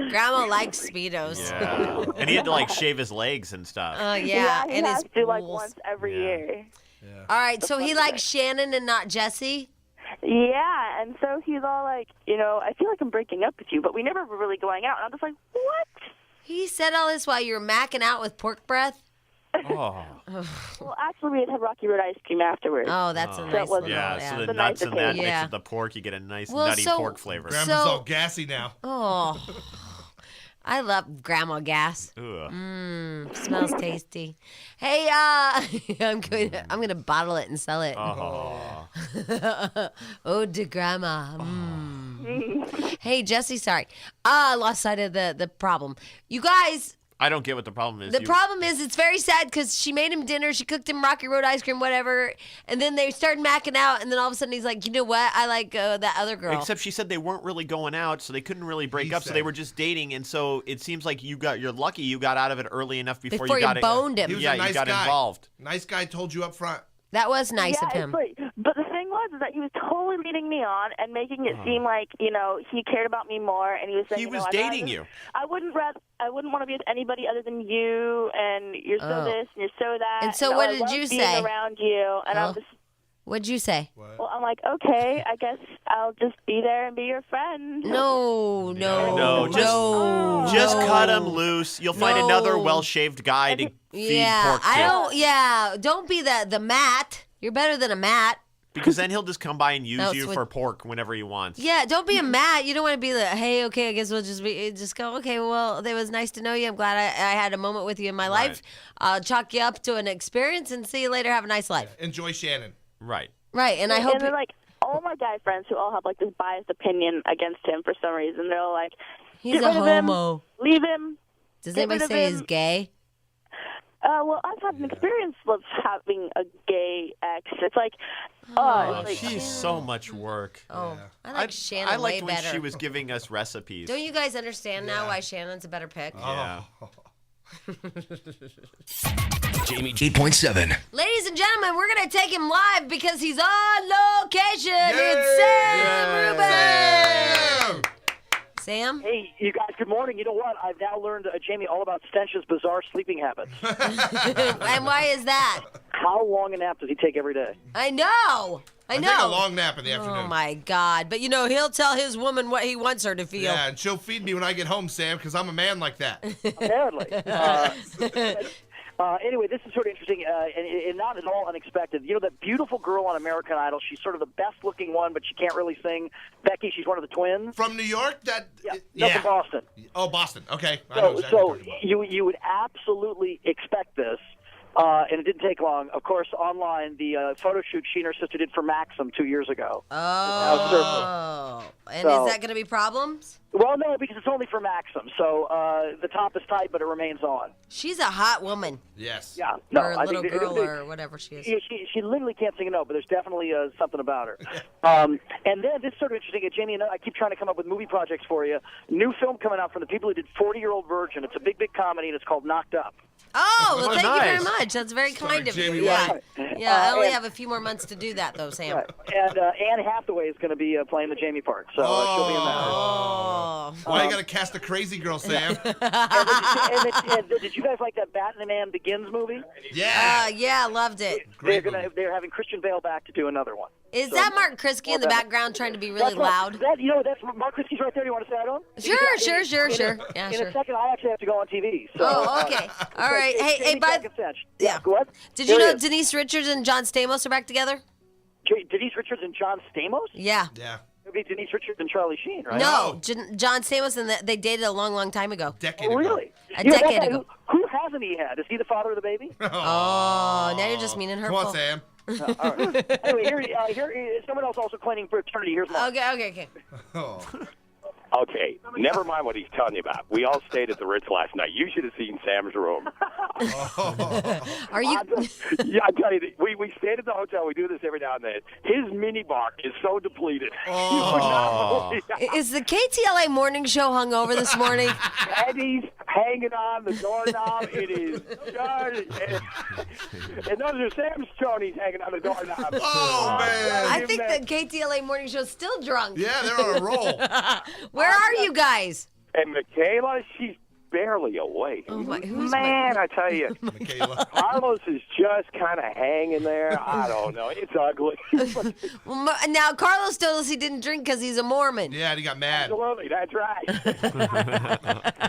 Grandma likes Speedos. Yeah. And he had to like shave his legs and stuff. Yeah, he and has his to like pools. once every Yeah. year. All right, so he likes Shannon and not Jesse? Yeah, and so he's all like, I feel like I'm breaking up with you, but we never were really going out. And I'm just like, what? He said all this while you were macking out with pork breath? Oh. Well, actually, we had Rocky Road ice cream afterwards. Oh, that's a Oh. nice That was- little, Yeah, so the The nuts nice and that occasion. mixed Yeah. with the pork, you get a nice Well, nutty so- pork flavor. Grandma's So- all gassy now. Oh, I love grandma gas. Ugh. Smells tasty. Hey, I'm gonna bottle it and sell it. Oh. Oh, to grandma. Hey, Jesse, sorry. I lost sight of the problem. You guys, I don't get what the problem is. the problem is it's very sad because she made him dinner. She cooked him Rocky Road ice cream, whatever. And then they started macking out. And then all of a sudden he's like, you know what? I like that other girl. Except she said they weren't really going out, so they couldn't really break He up. So said. they were just dating, and so it seems like you're lucky you got out of it early enough before Before you got you boned him. He was Yeah, a nice you got guy. involved. Nice guy told you up front. That was nice yeah, of him. It's like, but the thing was is that he was totally leading me on and making it seem like he cared about me more, and he was saying He was I'd dating rather- you. I wouldn't want to be with anybody other than you, and you're so Oh. this and you're so that. And so what I did love you being say? around you, and Oh. I'm just. What'd you say? Well, I'm like, okay, I guess I'll just be there and be your friend. No. No, just cut him loose. You'll find No. another well-shaved guy to feed Yeah, pork I to. don't. Yeah, don't be the Matt. You're better than a Matt. Because then he'll just come by and use No, you it's for pork whenever he wants. Yeah, don't be a Matt. You don't want to be the, hey, okay, I guess we'll just go, okay, well, it was nice to know you. I'm glad I had a moment with you in my life. I'll chalk you up to an experience and see you later. Have a nice life. Enjoy Shannon. Right. Right, and I hope. And then, like, all my guy friends who all have, like, this biased opinion against him for some reason, they're all like, He's get a rid of him, homo. leave him. Does get anybody rid of say he's him. gay? Well, I've had an experience of having a gay ex. It's like, Oh, it's like, she's so much work. Oh, I I like Shannon I liked way when better. she was giving us recipes. Don't you guys understand now Yeah. why Shannon's a better pick? Yeah. Jamie 8.7. Ladies and gentlemen, we're going to take him live because he's on location. It's Sam Rubin. Sam? Hey, you guys, good morning. You know what? I've now learned, Jamie, all about Stench's bizarre sleeping habits. And why is that? How long a nap does he take every day? I know. I know. take a long nap in the afternoon. Oh, my God. But, he'll tell his woman what he wants her to feel. Yeah, and she'll feed me when I get home, Sam, because I'm a man like that. Apparently. Anyway, this is sort of interesting and not at all unexpected. You know, that beautiful girl on American Idol, she's sort of the best-looking one, but she can't really sing. Becky, she's one of the twins. From New York? No, from Boston. Oh, Boston. Okay. I know exactly what So you're talking about. you would absolutely expect this. And it didn't take long. Of course, online, the photo shoot she and her sister did for Maxim 2 years ago. Oh. And So- is that going to be problems? Well, no, because it's only for Maxim. So the top is tight, but it remains on. She's a hot woman. Yes. Yeah. No, Or a I little think girl or whatever she is. Yeah, she literally can't sing a note, but there's definitely something about her. And then this is sort of interesting. Jamie, and I keep trying to come up with movie projects for you. New film coming out from the people who did 40-Year-Old Virgin. It's a big comedy, and it's called Knocked Up. Oh, well, Oh, thank you very nice. much. That's very kind of Jamie you. Yeah, White. yeah. I only and- have a few more months to do that, though, Sam. Right. And Anne Hathaway is going to be playing the Jamie part, so she'll be in that. Oh. Why you gotta cast a crazy girl, Sam? And did you guys like that Batman Begins movie? Yeah. Yeah, loved it. Great movie. They're having Christian Bale back to do another one. Is that Mark Krisky in the background trying to be really That's right. loud? That's Mark Krisky's right there. You want to say hi to him? Sure. Yeah, In sure. a second, I actually have to go on TV. So, Oh, okay. All right. Hey, Jamie, by Jack, and Stench. yeah. What? Did Here you he know is. Denise Richards and John Stamos are back together? Denise Richards and John Stamos? Yeah. Yeah. It would be Denise Richards and Charlie Sheen, right? No, John Stamos and they dated a long time ago. Decade Oh, ago. really? A You know, that decade guy, ago. Who hasn't he had? Is he the father of the baby? Oh, now you're just mean and Come hurtful. on, Sam. All right. Anyway, here is someone else also claiming paternity. Here's Mark. Okay. Oh. Okay, never mind what he's telling you about. We all stayed at the Ritz last night. You should have seen Sam's room. Are you? Yeah, I tell you, we stayed at the hotel. We do this every now and then. His mini bar is so depleted. Oh. Is the KTLA morning show hungover this morning? Eddie's hanging on the doorknob. It is just... And those are Sam's chonies hanging on the doorknob. Oh, man. I think the KTLA morning show is still drunk. Yeah, they're on a roll. Where are you guys? And Michaela, she's barely awake. Oh my, who's Man, I tell you. Michaela. Carlos is just kind of hanging there. I don't know. It's ugly. Well, now, Carlos told us he didn't drink because he's a Mormon. Yeah, and he got mad. Absolutely, that's right.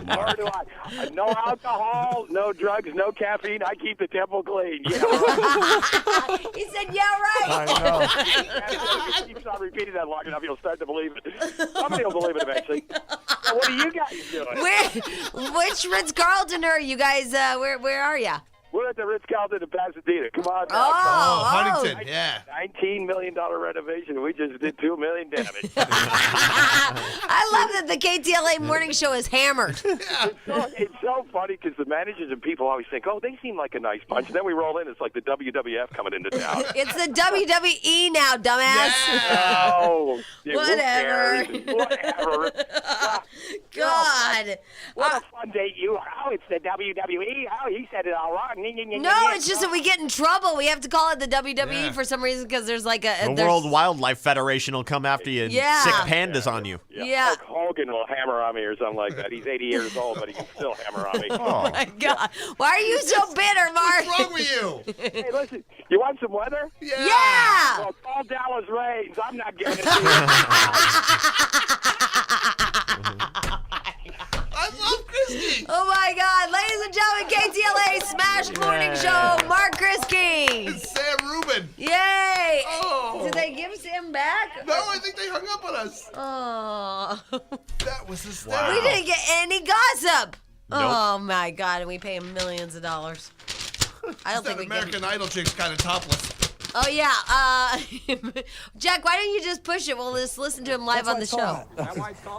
Nor do I. No alcohol, no drugs, no caffeine. I keep the temple clean. Yeah, right. He said, yeah, right. I know. If he keeps on repeating that long enough, you'll start to believe it. Somebody will believe it eventually. So what are you guys doing? Which Ritz-Carlton are you guys? Where are you? We're at the Ritz-Carlton in Pasadena. Come on now. Oh, Huntington. Yeah. $19 million renovation. We just did $2 million damage. I love that the KTLA morning show is hammered. It's so funny because the managers and people always think, oh, they seem like a nice bunch. And then we roll in, it's like the WWF coming into town. It's the WWE now, dumbass. Oh, yeah, Whatever. who cares? Whatever. God. What a fun day you are. Oh, it's the WWE. Oh, he said it all wrong. No, it's just that we get in trouble. We have to call it the WWE Yeah. for some reason because there's like a The there's- World Wildlife Federation will come after you and Yeah. sick pandas on you. Yeah. Hulk Hogan will hammer on me or something like that. He's 80 years old, but he can still hammer on me. Oh my God. Why are you so bitter, Mark? What's wrong with you? Hey, listen, you want some weather? Yeah. Well, call Dallas Rains. I'm not giving it to you. I love Christy. Oh my God. Ladies and gentlemen, KTLA Smash Morning Show, Mark Krisky. It's Sam Rubin. Yay. Oh. Did they give Sam back? No, I think they hung up on us. Oh. That was hysterical. We didn't get any gossip. Nope. Oh my God. And we pay him millions of dollars. I don't That think we American get Idol chick's kind of topless. Oh yeah. Jack, why don't you just push it? We'll just listen to him live on the show.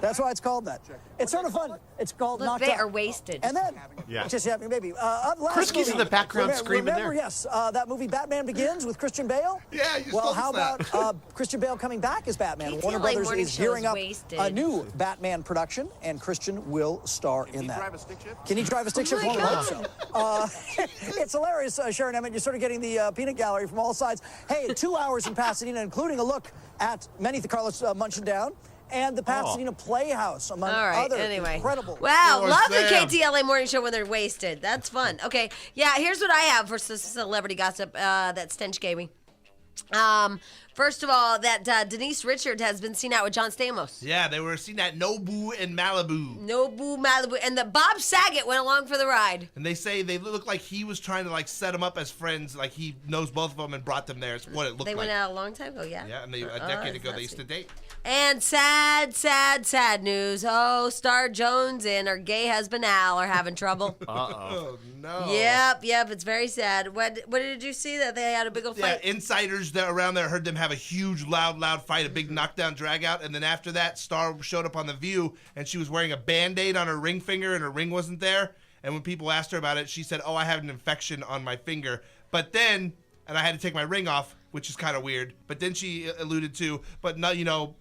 That's why it's called that. It's sort of fun. It's called Look, Knocked they Up. are wasted. And then, Yeah. just having maybe. Krisky's in the background screaming remember, there. yes, that movie Batman Begins with Christian Bale? Yeah, you just Well, told how us about Christian Bale coming back as Batman? KTLA Warner Brothers morning is show gearing is up wasted. a new Batman production, and Christian will star in that. Can he drive a stick shift? my Well, I hope so. It's hilarious, Sharon Emmett. You're sort of getting the peanut gallery from all sides. Hey, 2 hours in Pasadena, including a look at many the Carlos Munching Down and the Pasadena Playhouse, among All right, other anyway. incredible. Wow, Poor love the Sam. KTLA morning show when they're wasted. That's fun. Okay, yeah, here's what I have for celebrity gossip that Stench gave me. First of all, that Denise Richards has been seen out with John Stamos. Yeah, they were seen at Nobu in Malibu. Nobu, Malibu. And the Bob Saget went along for the ride. And they say they look like he was trying to like set them up as friends, like he knows both of them and brought them there. It's what it looked like. They went out a long time ago, yeah? Yeah, and a decade ago they used to date. And sad news. Oh, Star Jones and her gay husband Al are having trouble. Oh, no. Yep, it's very sad. What did you see that they had a big old fight? Yeah, insiders that around there heard them have a huge, loud fight, a big knockdown, drag out, and then after that, Star showed up on The View, and she was wearing a Band-Aid on her ring finger, and her ring wasn't there. And when people asked her about it, she said, "Oh, I have an infection on my finger." But then, and I had to take my ring off, which is kind of weird. But then she alluded to, but no,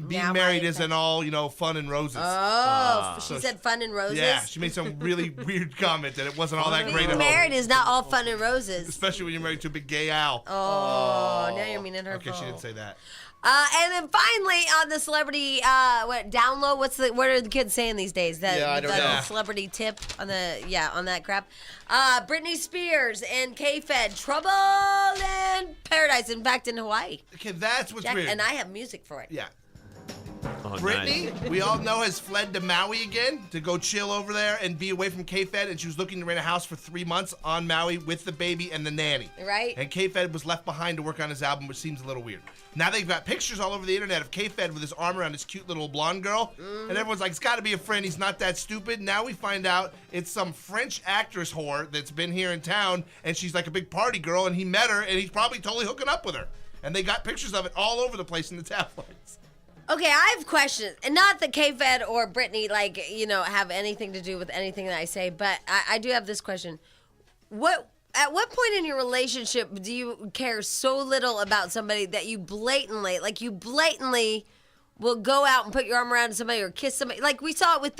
being Now married my isn't all, fun and roses. Oh, she said fun and roses? Yeah, she made some really weird comment that it wasn't all that great at Being home. married is not all fun and roses. Especially when you're married to a big gay owl. Oh, now you're meaning her. Okay, she didn't say that. And then finally on the celebrity download, what are the kids saying these days? I don't know. Celebrity tip on on that crap. Britney Spears and K-Fed, Trouble in Paradise. In fact, in Hawaii. Okay, that's what's Jack, weird. and I have music for it. Yeah. Oh, Brittany, nice. we all know, has fled to Maui again to go chill over there and be away from K-Fed, and she was looking to rent a house for 3 months on Maui with the baby and the nanny. Right. And K-Fed was left behind to work on his album, which seems a little weird. Now they've got pictures all over the internet of K-Fed with his arm around this cute little blonde girl, and everyone's like, it's got to be a friend. He's not that stupid. Now we find out it's some French actress whore that's been here in town, and she's like a big party girl, and he met her, and he's probably totally hooking up with her. And they got pictures of it all over the place in the tabloids. Okay, I have questions. And not that K-Fed or Brittany, have anything to do with anything that I say, but I do have this question. At what point in your relationship do you care so little about somebody that you blatantly will go out and put your arm around somebody or kiss somebody? Like we saw it with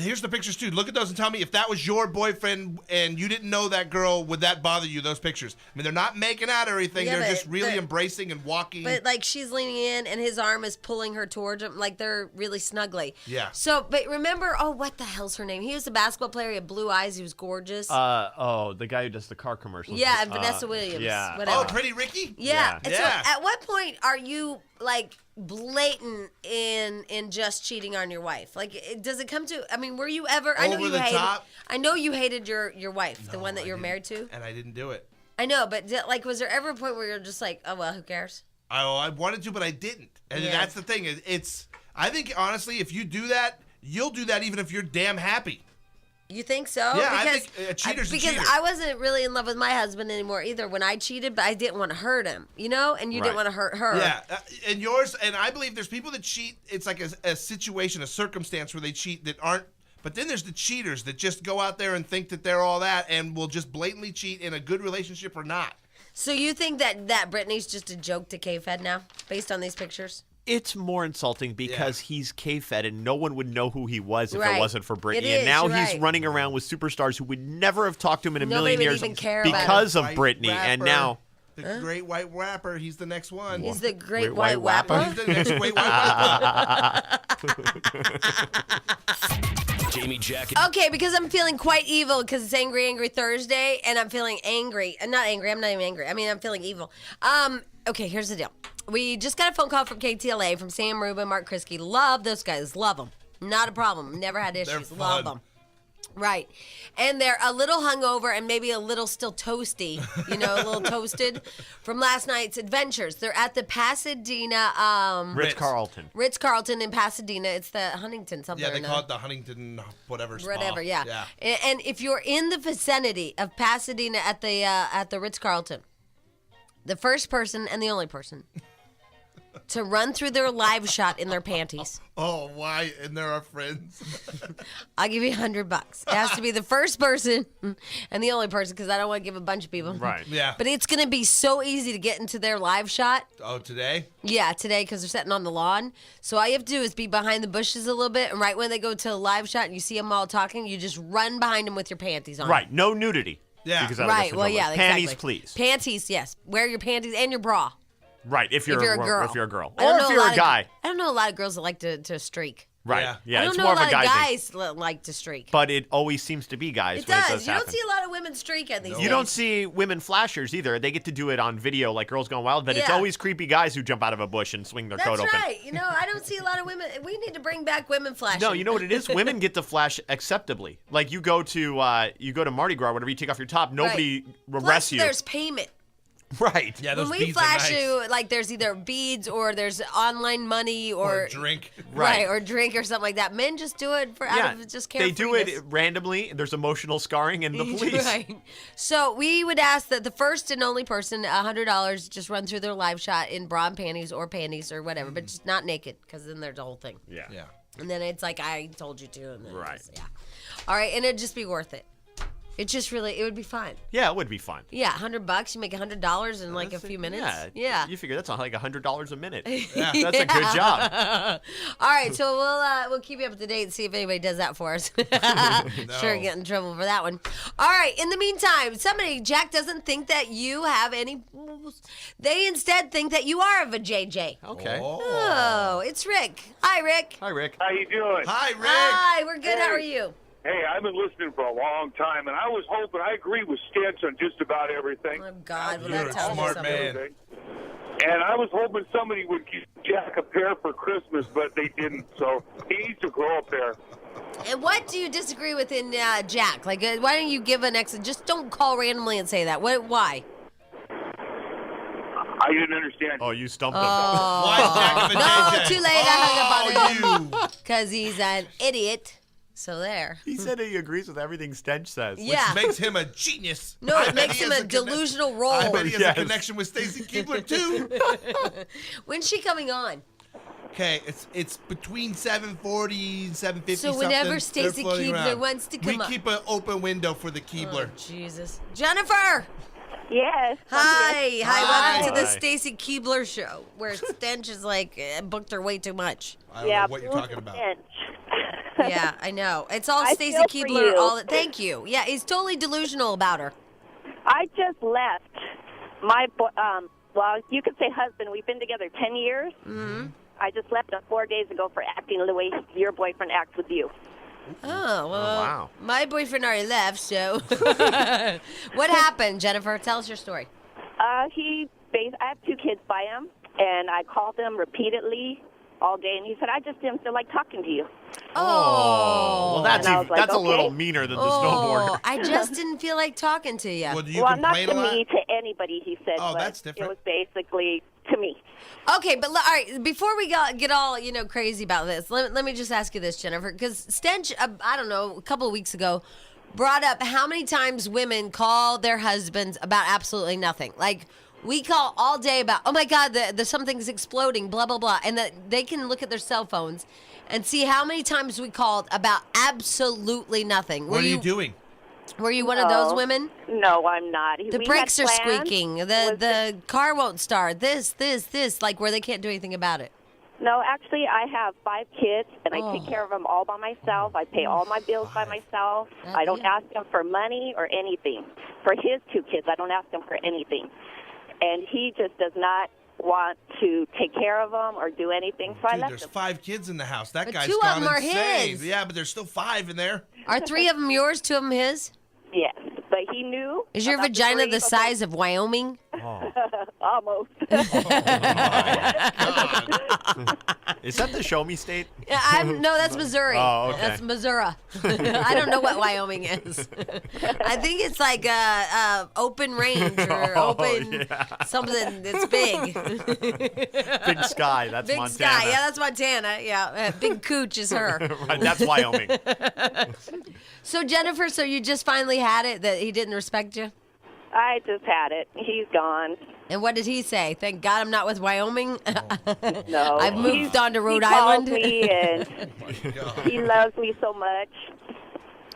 Here's the pictures, too. Look at those and tell me if that was your boyfriend and you didn't know that girl, would that bother you, those pictures? I mean, they're not making out or anything. Yeah, they're just really embracing and walking. But like she's leaning in and his arm is pulling her towards him, like they're really snuggly. Yeah. So, but remember, what the hell's her name? He was a basketball player. He had blue eyes. He was gorgeous. The guy who does the car commercials. Yeah, and Vanessa Williams. Yeah. Whatever. Oh, Pretty Ricky? Yeah. Yeah. And so at what point are you like blatant in just cheating on your wife? Like, does it come to? I mean, were you ever? I know Over you the hated. top? I know you hated your wife, the one that you're married to. And I didn't do it. I know, but was there ever a point where you're just like, oh well, who cares? I wanted to, but I didn't. And Yeah. that's the thing. I think, honestly, if you do that, you'll do that even if you're damn happy. You think so? Yeah, I because, think a cheater's a because cheater. I wasn't really in love with my husband anymore either when I cheated, but I didn't want to hurt him, and you Right. didn't want to hurt her. Yeah, and yours, and I believe there's people that cheat. It's like a situation, a circumstance where they cheat that aren't. But then there's the cheaters that just go out there and think that they're all that and will just blatantly cheat in a good relationship or not. So you think that Brittany's just a joke to K-Fed now, based on these pictures? It's more insulting because he's K-Fed and no one would know who he was if Right. it wasn't for Britney. It And is, now you're he's right. running around with superstars who would never have talked to him in a Nobody million would years even care about because him. of Britney. And now The great white rapper, he's the next one. He's the great White white Wapper? wapper. He's the next great white rapper. Jamie, Jack, Okay, because I'm feeling quite evil because it's Angry Thursday, and I'm feeling angry. Not angry. I'm not even angry. I mean, I'm feeling evil. Okay, here's the deal. We just got a phone call from KTLA from Sam Rubin, Mark Krisky. Love those guys. Love them. Not a problem. Never had issues. Love them. Right. And they're a little hungover and maybe a little still toasty, a little toasted from last night's adventures. They're at the Pasadena Ritz-Carlton in Pasadena. It's the Huntington something. Yeah, they call it the Huntington whatever spa. Whatever, yeah. And if you're in the vicinity of Pasadena at the Ritz-Carlton, the first person and the only person to run through their live shot in their panties. Oh, why? And they're our friends. I'll give you $100. It has to be the first person and the only person because I don't want to give a bunch of people. Right. Yeah. But it's going to be so easy to get into their live shot. Oh, today? Yeah, today because they're sitting on the lawn. So all you have to do is be behind the bushes a little bit, and right when they go to a live shot and you see them all talking, you just run behind them with your panties on. Right. No nudity. Yeah. Because Right. Well, yeah, exactly. Panties, please. Panties, yes. Wear your panties and your bra. Right. If you're a girl. If you're a girl. I don't Or know if a you're lot a guy. I don't know a lot of girls that like to streak. Right. Yeah. Yeah. I don't it's know more a of lot a guy of thing. guys like to streak. But it always seems to be guys It when does. it does You happen. don't see a lot of women streaking these days. You don't see women flashers either. They get to do it on video like Girls Gone Wild, but it's Yeah. always creepy guys who jump out of a bush and swing their That's coat open. right. You know, I don't see a lot of women. We need to bring back women flashing. No, you know what it is? Women get to flash acceptably. Like you go to Mardi Gras, whatever, you take off your top, nobody Plus, arrests you. there's payment. Right. Yeah, those When we beads are flash nice. you, like there's either beads or there's online money Or a drink. right, or drink or something like that. Men just do it for out of just they do it carefreeness. randomly. There's emotional scarring in the police. Right. So we would ask that the first and only person, $100, just run through their live shot in bra and panties or whatever, but just not naked, because then there's the whole thing. Yeah. Yeah. And then it's like I told you to, and then Right. yeah. All right, and it'd just be worth it. It would be fun. Yeah, it would be fun. Yeah, $100, you make $100 in like a few minutes. Yeah. You figure that's like $100 a minute. Yeah. That's a good job. All right, so we'll keep you up to date and see if anybody does that for us. Sure, get in trouble for that one. All right, in the meantime, Jack doesn't think that you have any. They instead think that you are of a JJ. Okay. Oh, it's Rick. Hi, Rick. Hi, Rick. How you doing? Hi, Rick. Hi, we're good. How are you? Hey, I've been listening for a long time, and I was hoping I agree with Stench on just about everything. Oh, God, well, You're that a tells smart us man. something. And I was hoping somebody would give Jack a pair for Christmas, but they didn't. So he needs to grow a pair. And what do you disagree with in Jack? Like, why don't you give an just don't call randomly and say that. Why? I didn't understand. Oh, you stumped him. Why Jack of a No, JJ? too late. I hung up on you. because he's an idiot. So there. He said he agrees with everyring Stench says. Yeah. Makes him a genius. No, I it bet makes he him has a delusional role. I bet he has Yes. a connection with Stacy Keebler too. When's she coming on? Okay, it's between 7:40 and 7:50. So whenever something. They're Stacy floating Keebler around. wants to come we up. keep an open window for the Keebler. Oh, Jesus. Jennifer! Yes. Hi. Welcome to the Hi. Stacy Keebler show, where Stench is like booked her way too much. I don't know what you're talking about. Yeah, I know. It's all I Stacy feel for Keebler. you. Thank you. Yeah, he's totally delusional about her. I just left my, well, you could say husband. We've been together 10 years. Mm-hmm. I just left him 4 days ago for acting the way your boyfriend acts with you. Oh, well, wow. my boyfriend already left, so. What happened, Jennifer? Tell us your story. I have 2 kids by him, and I called him repeatedly all day, and he said, I just didn't feel like talking to you. Oh. Well, that's And I was like, a little okay. meaner than the Oh, snowboarder. I just didn't feel like talking to you. Well, do you Well, not complain to a lot? me, to anybody, he said. Oh, but that's different. It was basically to me. Okay, but all right, before we get all, crazy about this, let me just ask you this, Jennifer, because Stench, I don't know, a couple of weeks ago, brought up how many times women call their husbands about absolutely nothing. Like, we call all day about, oh my God, the something's exploding, blah, blah, blah, and that they can look at their cell phones and see how many times we called about absolutely nothing. What are you doing? Were you one of those women? No, I'm not. The We brakes had are plans. squeaking. The car won't start. This, like where they can't do anything about it. No, actually, I have 5 kids, and I Oh. take care of them all by myself. I pay all my bills by myself. I don't ask him for money or anything. For his 2 kids, I don't ask him for anything. And he just does not want to take care of them or do anything, so I Dude, left there's him. 5 kids in the house. That But guy's 2 of gone them are insane. his. Yeah, but there's still 5 in there. Are 3 of them yours? 2 of them his? Yes, but he knew. Is your about vagina the grief of size of Wyoming? Almost. Is that the Show Me State? No, that's Missouri. Oh, okay. That's Missouri. I don't know what Wyoming is. I think it's like open range or open something that's big. Big Sky. That's Big Montana. sky. Yeah, that's Montana. Yeah, Big Cooch is her. Right, that's Wyoming. So Jennifer, so you just finally had it that he didn't respect you? I just had it. He's gone. And what did he say? Thank God I'm not with Wyoming. No. I've moved on to Rhode he calls Island. me and he loves me so much,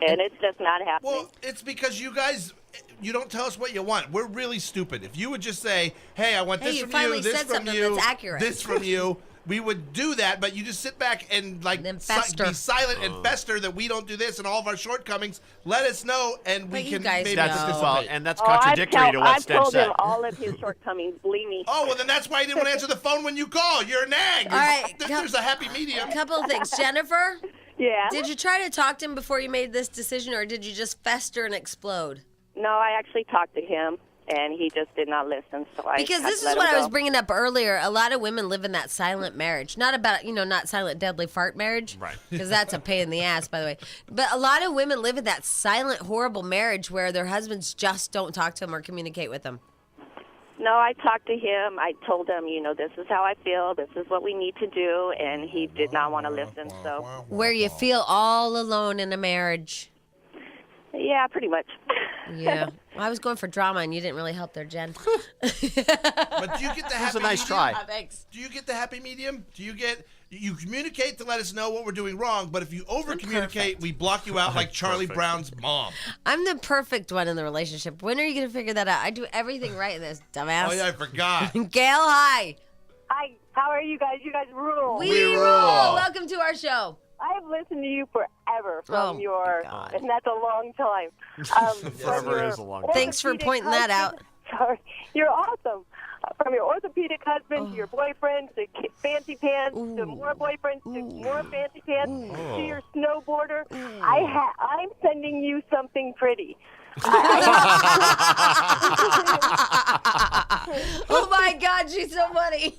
and it's just not happening. Well, it's because you guys, you don't tell us what you want. We're really stupid. If you would just say, hey, I want Hey, this you from finally you, this said from something you, that's accurate. this from you, we would do that, but you just sit back and then fester. be silent and fester that we don't do this and all of our shortcomings. Let us know, and we But you can guys maybe know. participate. Well, and that's contradictory to what I've Stench told said. him all of his shortcomings. Believe me. Oh, well, then that's why you didn't want to answer the phone when you call. You're a nag. All right, There's a happy medium. A couple of things. Jennifer, Yeah. did you try to talk to him before you made this decision, or did you just fester and explode? No, I actually talked to him, and he just did not listen. So Because I this let is what him I was go. bringing up earlier. A lot of women live in that silent marriage. Not about, not silent, deadly fart marriage. Right. Because that's a pain in the ass, by the way. But a lot of women live in that silent, horrible marriage where their husbands just don't talk to them or communicate with them. No, I talked to him. I told him, this is how I feel. This is what we need to do, and he did not want to listen. So, Where you feel all alone in a marriage. yeah, pretty much. Yeah. Well, I was going for drama, and you didn't really help there, Jen. But do you get the happy a nice medium? try. Thanks. Do you get the happy medium? Do you communicate to let us know what we're doing wrong, but if you over-communicate, we block you out like Charlie Brown's mom. I'm the perfect one in the relationship. When are you going to figure that out? I do everything right in this, dumbass. Oh, yeah, I forgot. Gail, hi. Hi, how are you guys? You guys rule. We rule. Welcome to our show. I've listened to you forever from Oh, your, God. and that's a long time. Forever is a long time. Thanks for pointing that out. Sorry, you're awesome. From your orthopedic husband to your boyfriend to fancy pants to more boyfriends to more fancy pants to your snowboarder. I'm sending you something pretty. Oh my God, she's so funny.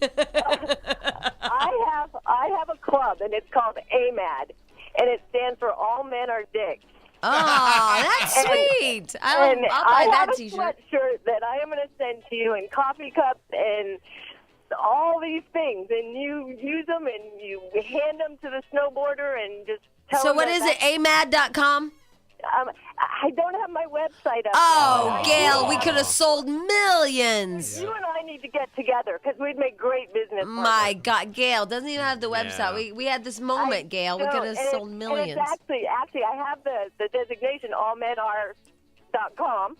I have a club and it's called AMAD, and it stands for All Men Are Dicks. Oh, that's sweet. I'll buy I that have a T-shirt. sweatshirt that I am going to send to you, and coffee cups and all these things, and you use them and you hand them to the snowboarder and just tell So them what is it, amad.com? I don't have my website up. Oh, yet. Gail, we could have sold millions. You and I need to get together because we'd make great business partners. My God, Gail doesn't even have the website. Yeah. We had this moment, Gail. We No, could have and sold it's millions. actually, I have the designation allmenare.com,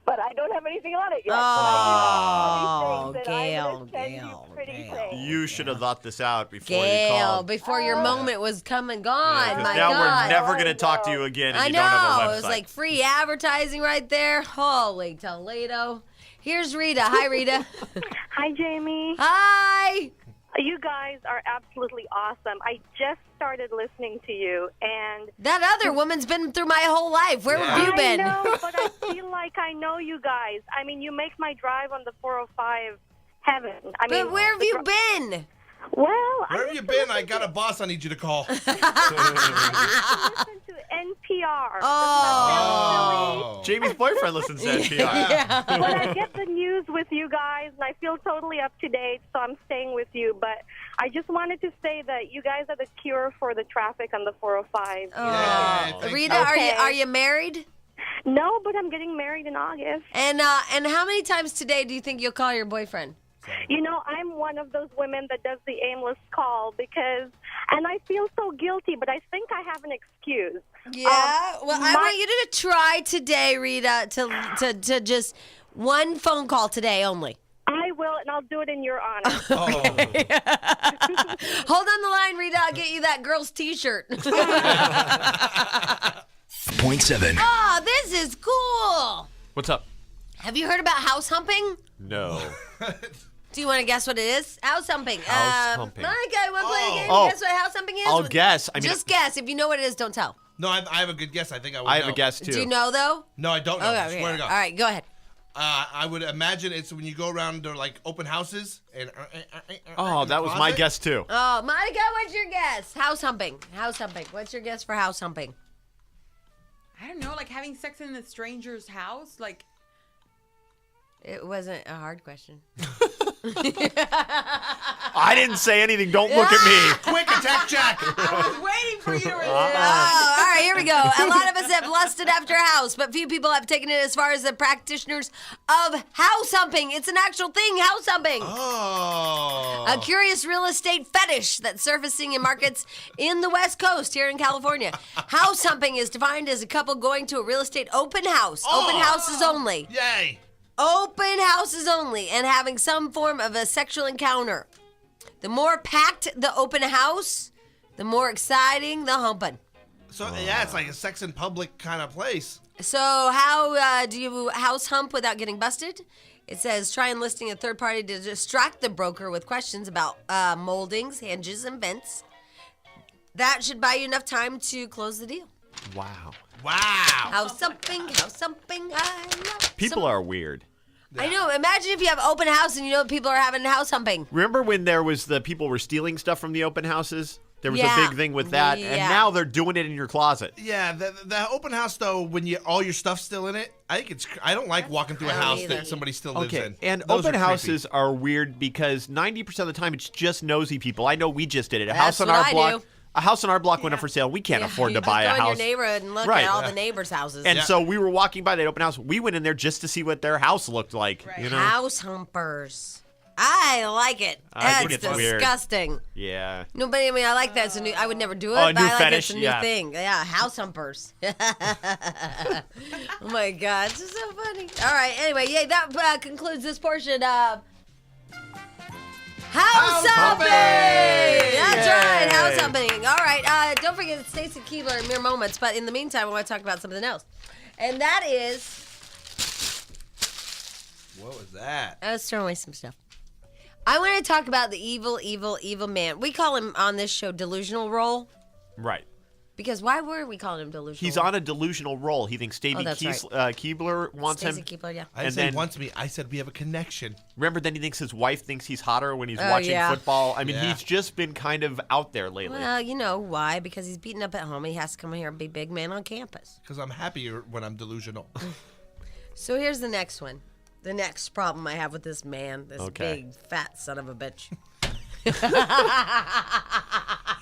but I don't have anything on it yet. Oh, but I do have all these things that I'm Gail, gonna send you pretty Gail. things. You should have thought this out before you Gail, called. before your moment was come and gone. Because My now God. we're never going to talk to you again if I you don't have a know. website. It was like free advertising right there. Holy Toledo. Here's Rita. Hi, Rita. Hi, Jamie. Hi. You guys are absolutely awesome. I just started listening to you, and That other woman's been through my whole life. Where have you been? I know, but I feel like I know you guys. I mean, you make my drive on the 405 heaven. I mean, But where have you been? Well, Where have you been? I got a boss I need you to call. listen to NPR. Oh. Jamie's boyfriend listens to NPR. But I get the news with you guys, and I feel totally up to date, so I'm staying with you. But I just wanted to say that you guys are the cure for the traffic on the 405. Yeah, Rita, Okay. are you married? No, but I'm getting married in August. And how many times today do you think you'll call your boyfriend? You know, I'm one of those women that does the aimless call and I feel so guilty, but I think I have an excuse. Yeah. Well, I want you to try today, Rita, to just one phone call today only. I will, and I'll do it in your honor. Hold on the line, Rita. I'll get you that girl's T-shirt. Point 7. Oh, this is cool. What's up? Have you heard about house humping? No. Do you want to guess what it is? House humping. House humping. Monica, you want to play a game? Oh. Guess what house humping is? I'll guess. I mean, Just guess. If you know what it is, don't tell. No, I have a good guess. I think I would I have know. a guess, too. Do you know, though? No, I don't know. I swear to God. All right, go ahead. I would imagine it's when you go around to like open houses and. Oh, that was my guess, too. Oh, Monica, what's your guess? House humping. House humping. What's your guess for house humping? I don't know, like having sex in a stranger's house, like. It wasn't a hard question. I didn't say anything. Don't look at me. Quick, attack Jack. I was waiting for you to respond. Oh, all right, here we go. A lot of us have lusted after a house, but few people have taken it as far as the practitioners of house humping. It's an actual thing, house humping. Oh. A curious real estate fetish that's surfacing in markets in the West Coast here in California. House humping is defined as a couple going to a real estate open house. Open houses only. Yay. Open houses only, and having some form of a sexual encounter. The more packed the open house, the more exciting the humping. So, yeah, it's like a sex in public kind of place. So how do you house hump without getting busted? It says try enlisting a third party to distract the broker with questions about moldings, hinges, and vents. That should buy you enough time to close the deal. Wow. House humping, I love People are weird. I know. Imagine if you have open house and you know people are having house humping. Remember when there was the people were stealing stuff from the open houses? There was Yeah. a big thing with that, and Yeah. now they're doing it in your closet. Yeah, the open house though, when all your stuff's still in it, I think I don't like walking through a I don't house either. that somebody still lives Okay, in. and Those open are houses are weird because 90% of the time it's just nosy people. I know we just did it. A That's house on what our I block. do. A house on our block went up for sale. We can't afford to buy a Go in house. your neighborhood and look Right. at all the neighbors' houses. And so we were walking by that open house. We went in there just to see what their house looked like. You know? House humpers. I like it. I think That's it's weird. disgusting. Yeah. No, but I mean, I like that. It's a new. I would never do it, Oh, a but new I like fetish, it's a new yeah. thing. Yeah, house humpers. Oh my god, this is so funny. All right, anyway, yeah, that concludes this portion of House Humping. That's right, House Humping. All right, don't forget Stacy Keebler in mere moments. But in the meantime, I want to talk about something else, and that is. What was that? I was throwing away some stuff. I want to talk about the evil, evil, evil man. We call him on this show delusional roll. Right. Because why were we calling him delusional? He's on a delusional roll. He thinks Stacey that's Keebler wants Stacey him. Keebler, yeah. I didn't say wants me. I said we have a connection. Remember, then he thinks his wife thinks he's hotter when he's Oh, watching yeah. football. I mean, Yeah. he's just been kind of out there lately. Well, you know why? Because he's beaten up at home. He has to come here and be big man on campus. Because I'm happier when I'm delusional. So here's the next one. The next problem I have with this man, this Okay. big fat son of a bitch.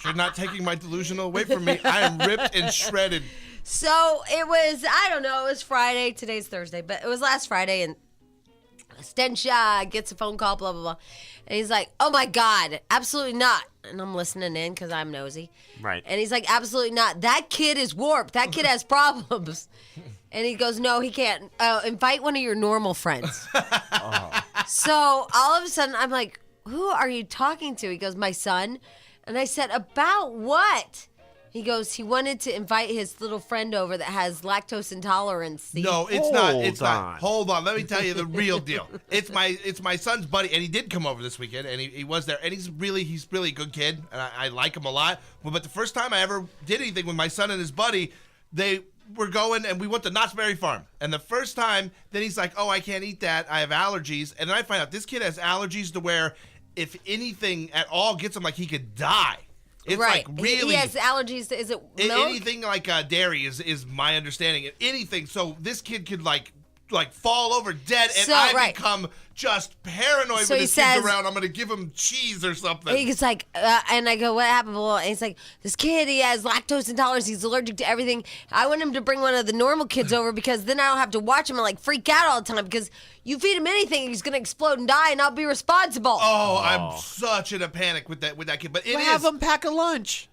You're not taking my delusional away from me. I am ripped and shredded. So it was, I don't know, it was Friday. Today's Thursday, but it was last Friday, and Stench gets a phone call, blah, blah, blah. And he's like, oh my God, absolutely not. And I'm listening in because I'm nosy. Right. And he's like, absolutely not. That kid is warped. That kid has problems. And he goes, no, he can't. Invite one of your normal friends. So all of a sudden, I'm like, who are you talking to? He goes, my son. And I said, about what? He goes, he wanted to invite his little friend over that has lactose intolerance. See? No, it's not. It's Hold not. on. Hold on. Let me tell you the real deal. It's my son's buddy, and he did come over this weekend, and he was there, and he's really a good kid, and I like him a lot. But the first time I ever did anything with my son and his buddy, they were going, and we went to Knott's Berry Farm. And the first time, then he's like, oh, I can't eat that. I have allergies. And then I find out this kid has allergies to where if anything at all gets him, like he could die. It's right. like really. He has allergies to, is it milk? Anything like dairy is my understanding. Anything. So this kid could like fall over dead, and So, I right. become just paranoid So when he this kid's says- around. I'm going to give him cheese or something. He's like, and I go, what happened? Well, and he's like, this kid, he has lactose intolerance. He's allergic to everything. I want him to bring one of the normal kids over because then I don't have to watch him and like freak out all the time because you feed him anything, he's going to explode and die and I'll be responsible. Oh, I'm such in a panic with that kid. But it is. Have him pack a lunch.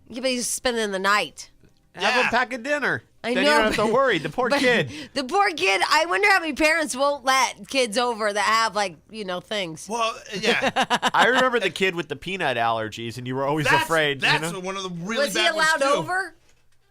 Yeah, but he's spending the night. Have him pack a dinner. I then know, you don't have to but- worry. The poor but kid. The poor kid, I wonder how many parents won't let kids over that have like, things. Well, yeah. I remember the kid with the peanut allergies, and you were always afraid. That's you know? one of the really Was he bad ones, allowed too. over?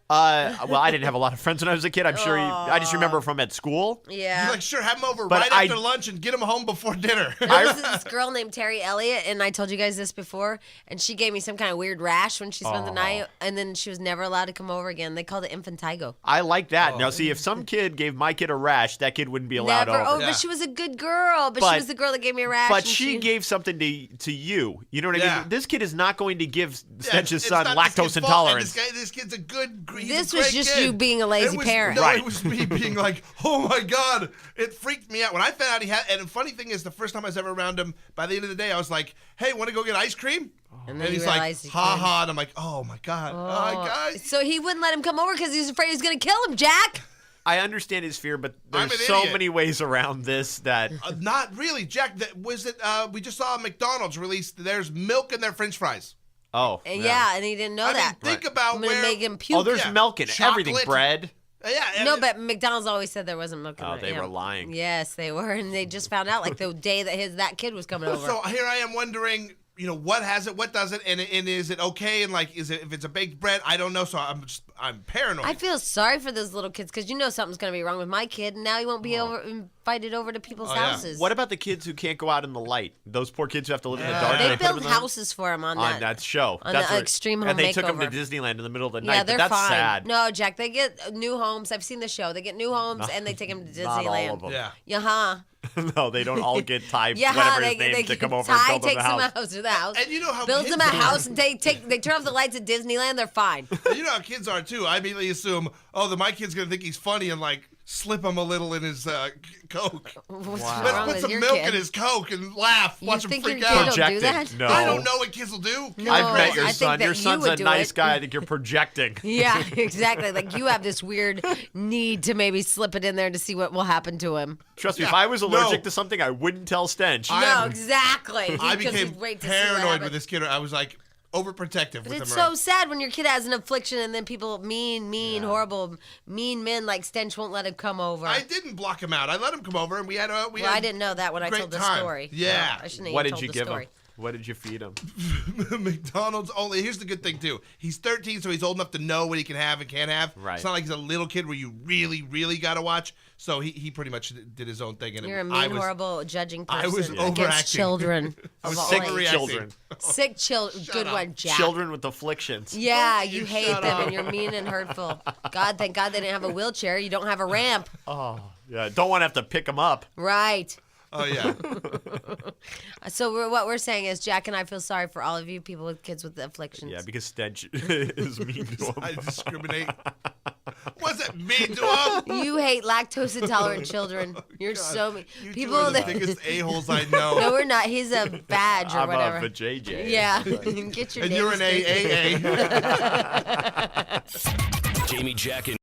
Well, I didn't have a lot of friends when I was a kid. I'm sure. I just remember from at school. Yeah. You're like, sure, have him over But right I- after lunch and get him home before dinner. There was this girl named Terry Elliott, and I told you guys this before, and she gave me some kind of weird rash when she spent the night, and then she was never allowed to come over again. They called it infantile. I like that. Now, see, if some kid gave my kid a rash, that kid wouldn't be allowed Never over. But she was a good girl, but she But- was the girl that gave me a rash. But and she gave something to you. You know what I Yeah. mean? This kid is not going to give Yeah, Stench's it's son not this kid's lactose fault, and intolerance. This kid's a good. He's This a was great just kid. you being a lazy It was- parent. No, Right. it was me being like, oh my God, it freaked me out when I found out he had. And the funny thing is, the first time I was ever around him, by the end of the day, I was like, hey, want to go get ice cream? And And then you he's like, realized he ha couldn't. ha, and I'm like, oh my God, oh my God. So he wouldn't let him come over because he was afraid he was going to kill him, Jack. I understand his fear, but I'm there's an so idiot. many ways around this that. Not really, Jack. Was it? We just saw McDonald's release. There's milk in their French fries. Oh. And yeah, and he didn't know I that. mean, think about I'm going to where. make him puke. Oh, there's Yeah. milk in everything. Chocolate. Bread. Yeah. No, but McDonald's always said there wasn't milk in Oh, it. they yeah. were lying. Yes, they were, and they just found out like the day that that kid was coming over. So here I am wondering, what has it, what doesn't, and is it okay? And like, if it's a baked bread? I don't know. So I'm paranoid. I feel sorry for those little kids because something's going to be wrong with my kid, and now he won't be invited over to people's houses. What about the kids who can't go out in the light? Those poor kids who have to live in the dark. They build houses for them on that show. On That's the Extreme Home And they Makeover. took them to Disneyland in the middle of the night. Yeah, they're but that's fine. sad. No, Jack, they get new homes. I've seen the show. They get new homes and they take them to Disneyland. Not all of them. Yeah. No, they don't all get Ty, Yeah, whatever his name, to come over Ty and build them takes a house. them out to the house. And you know how builds kids them a are. house and they turn off the lights at Disneyland. They're fine. And you know how kids are too. I immediately assume, my kid's gonna think he's funny and like slip him a little in his Coke. What's Wow. wrong Let's with put some your milk kid? in his Coke and laugh. You Watch him think freak your kid out. will do that? No. I don't know what kids will do. No, I've met your I think son. that Your you son's would a do nice it. guy. I think you're projecting. Yeah, exactly. Like you have this weird need to maybe slip it in there to see what will happen to him. Trust me, if I was allergic to something, I wouldn't tell Stench. No, exactly. I Because became he'd wait to see what paranoid happened. with this kid. I was like overprotective But with it's him. so sad when your kid has an affliction and then people horrible, mean men like Stench won't let him come over. I didn't block him out. I let him come over, and we had I didn't know that when I great told the time. story. Yeah. I shouldn't have What even did you told the give story. him? What did you feed him? McDonald's only. Here's the good thing too. He's 13, so he's old enough to know what he can have and can't have. Right. It's not like he's a little kid where you really, really got to watch. So he pretty much did his own thing. And You're a mean, horrible judging person I was against overacting. children. I was of all sick ages. children. Sick children. Good up. one, Jack. Children with afflictions. Yeah, You you hate shut them up. and you're mean and hurtful. God, thank God they didn't have a wheelchair. You don't have a ramp. Oh, yeah. Don't want to have to pick them up. Right. Oh yeah. So what we're saying is Jack and I feel sorry for all of you people with kids with afflictions. Yeah, because Stench is mean to him. I discriminate. What's that mean to him? You hate lactose intolerant children. You're so mean. You People two are the that biggest a-holes I know. No, we're not. He's a badge or I'm whatever. a JJ. Yeah. Get your And name you're an straight. AAA. Jamie, Jack, and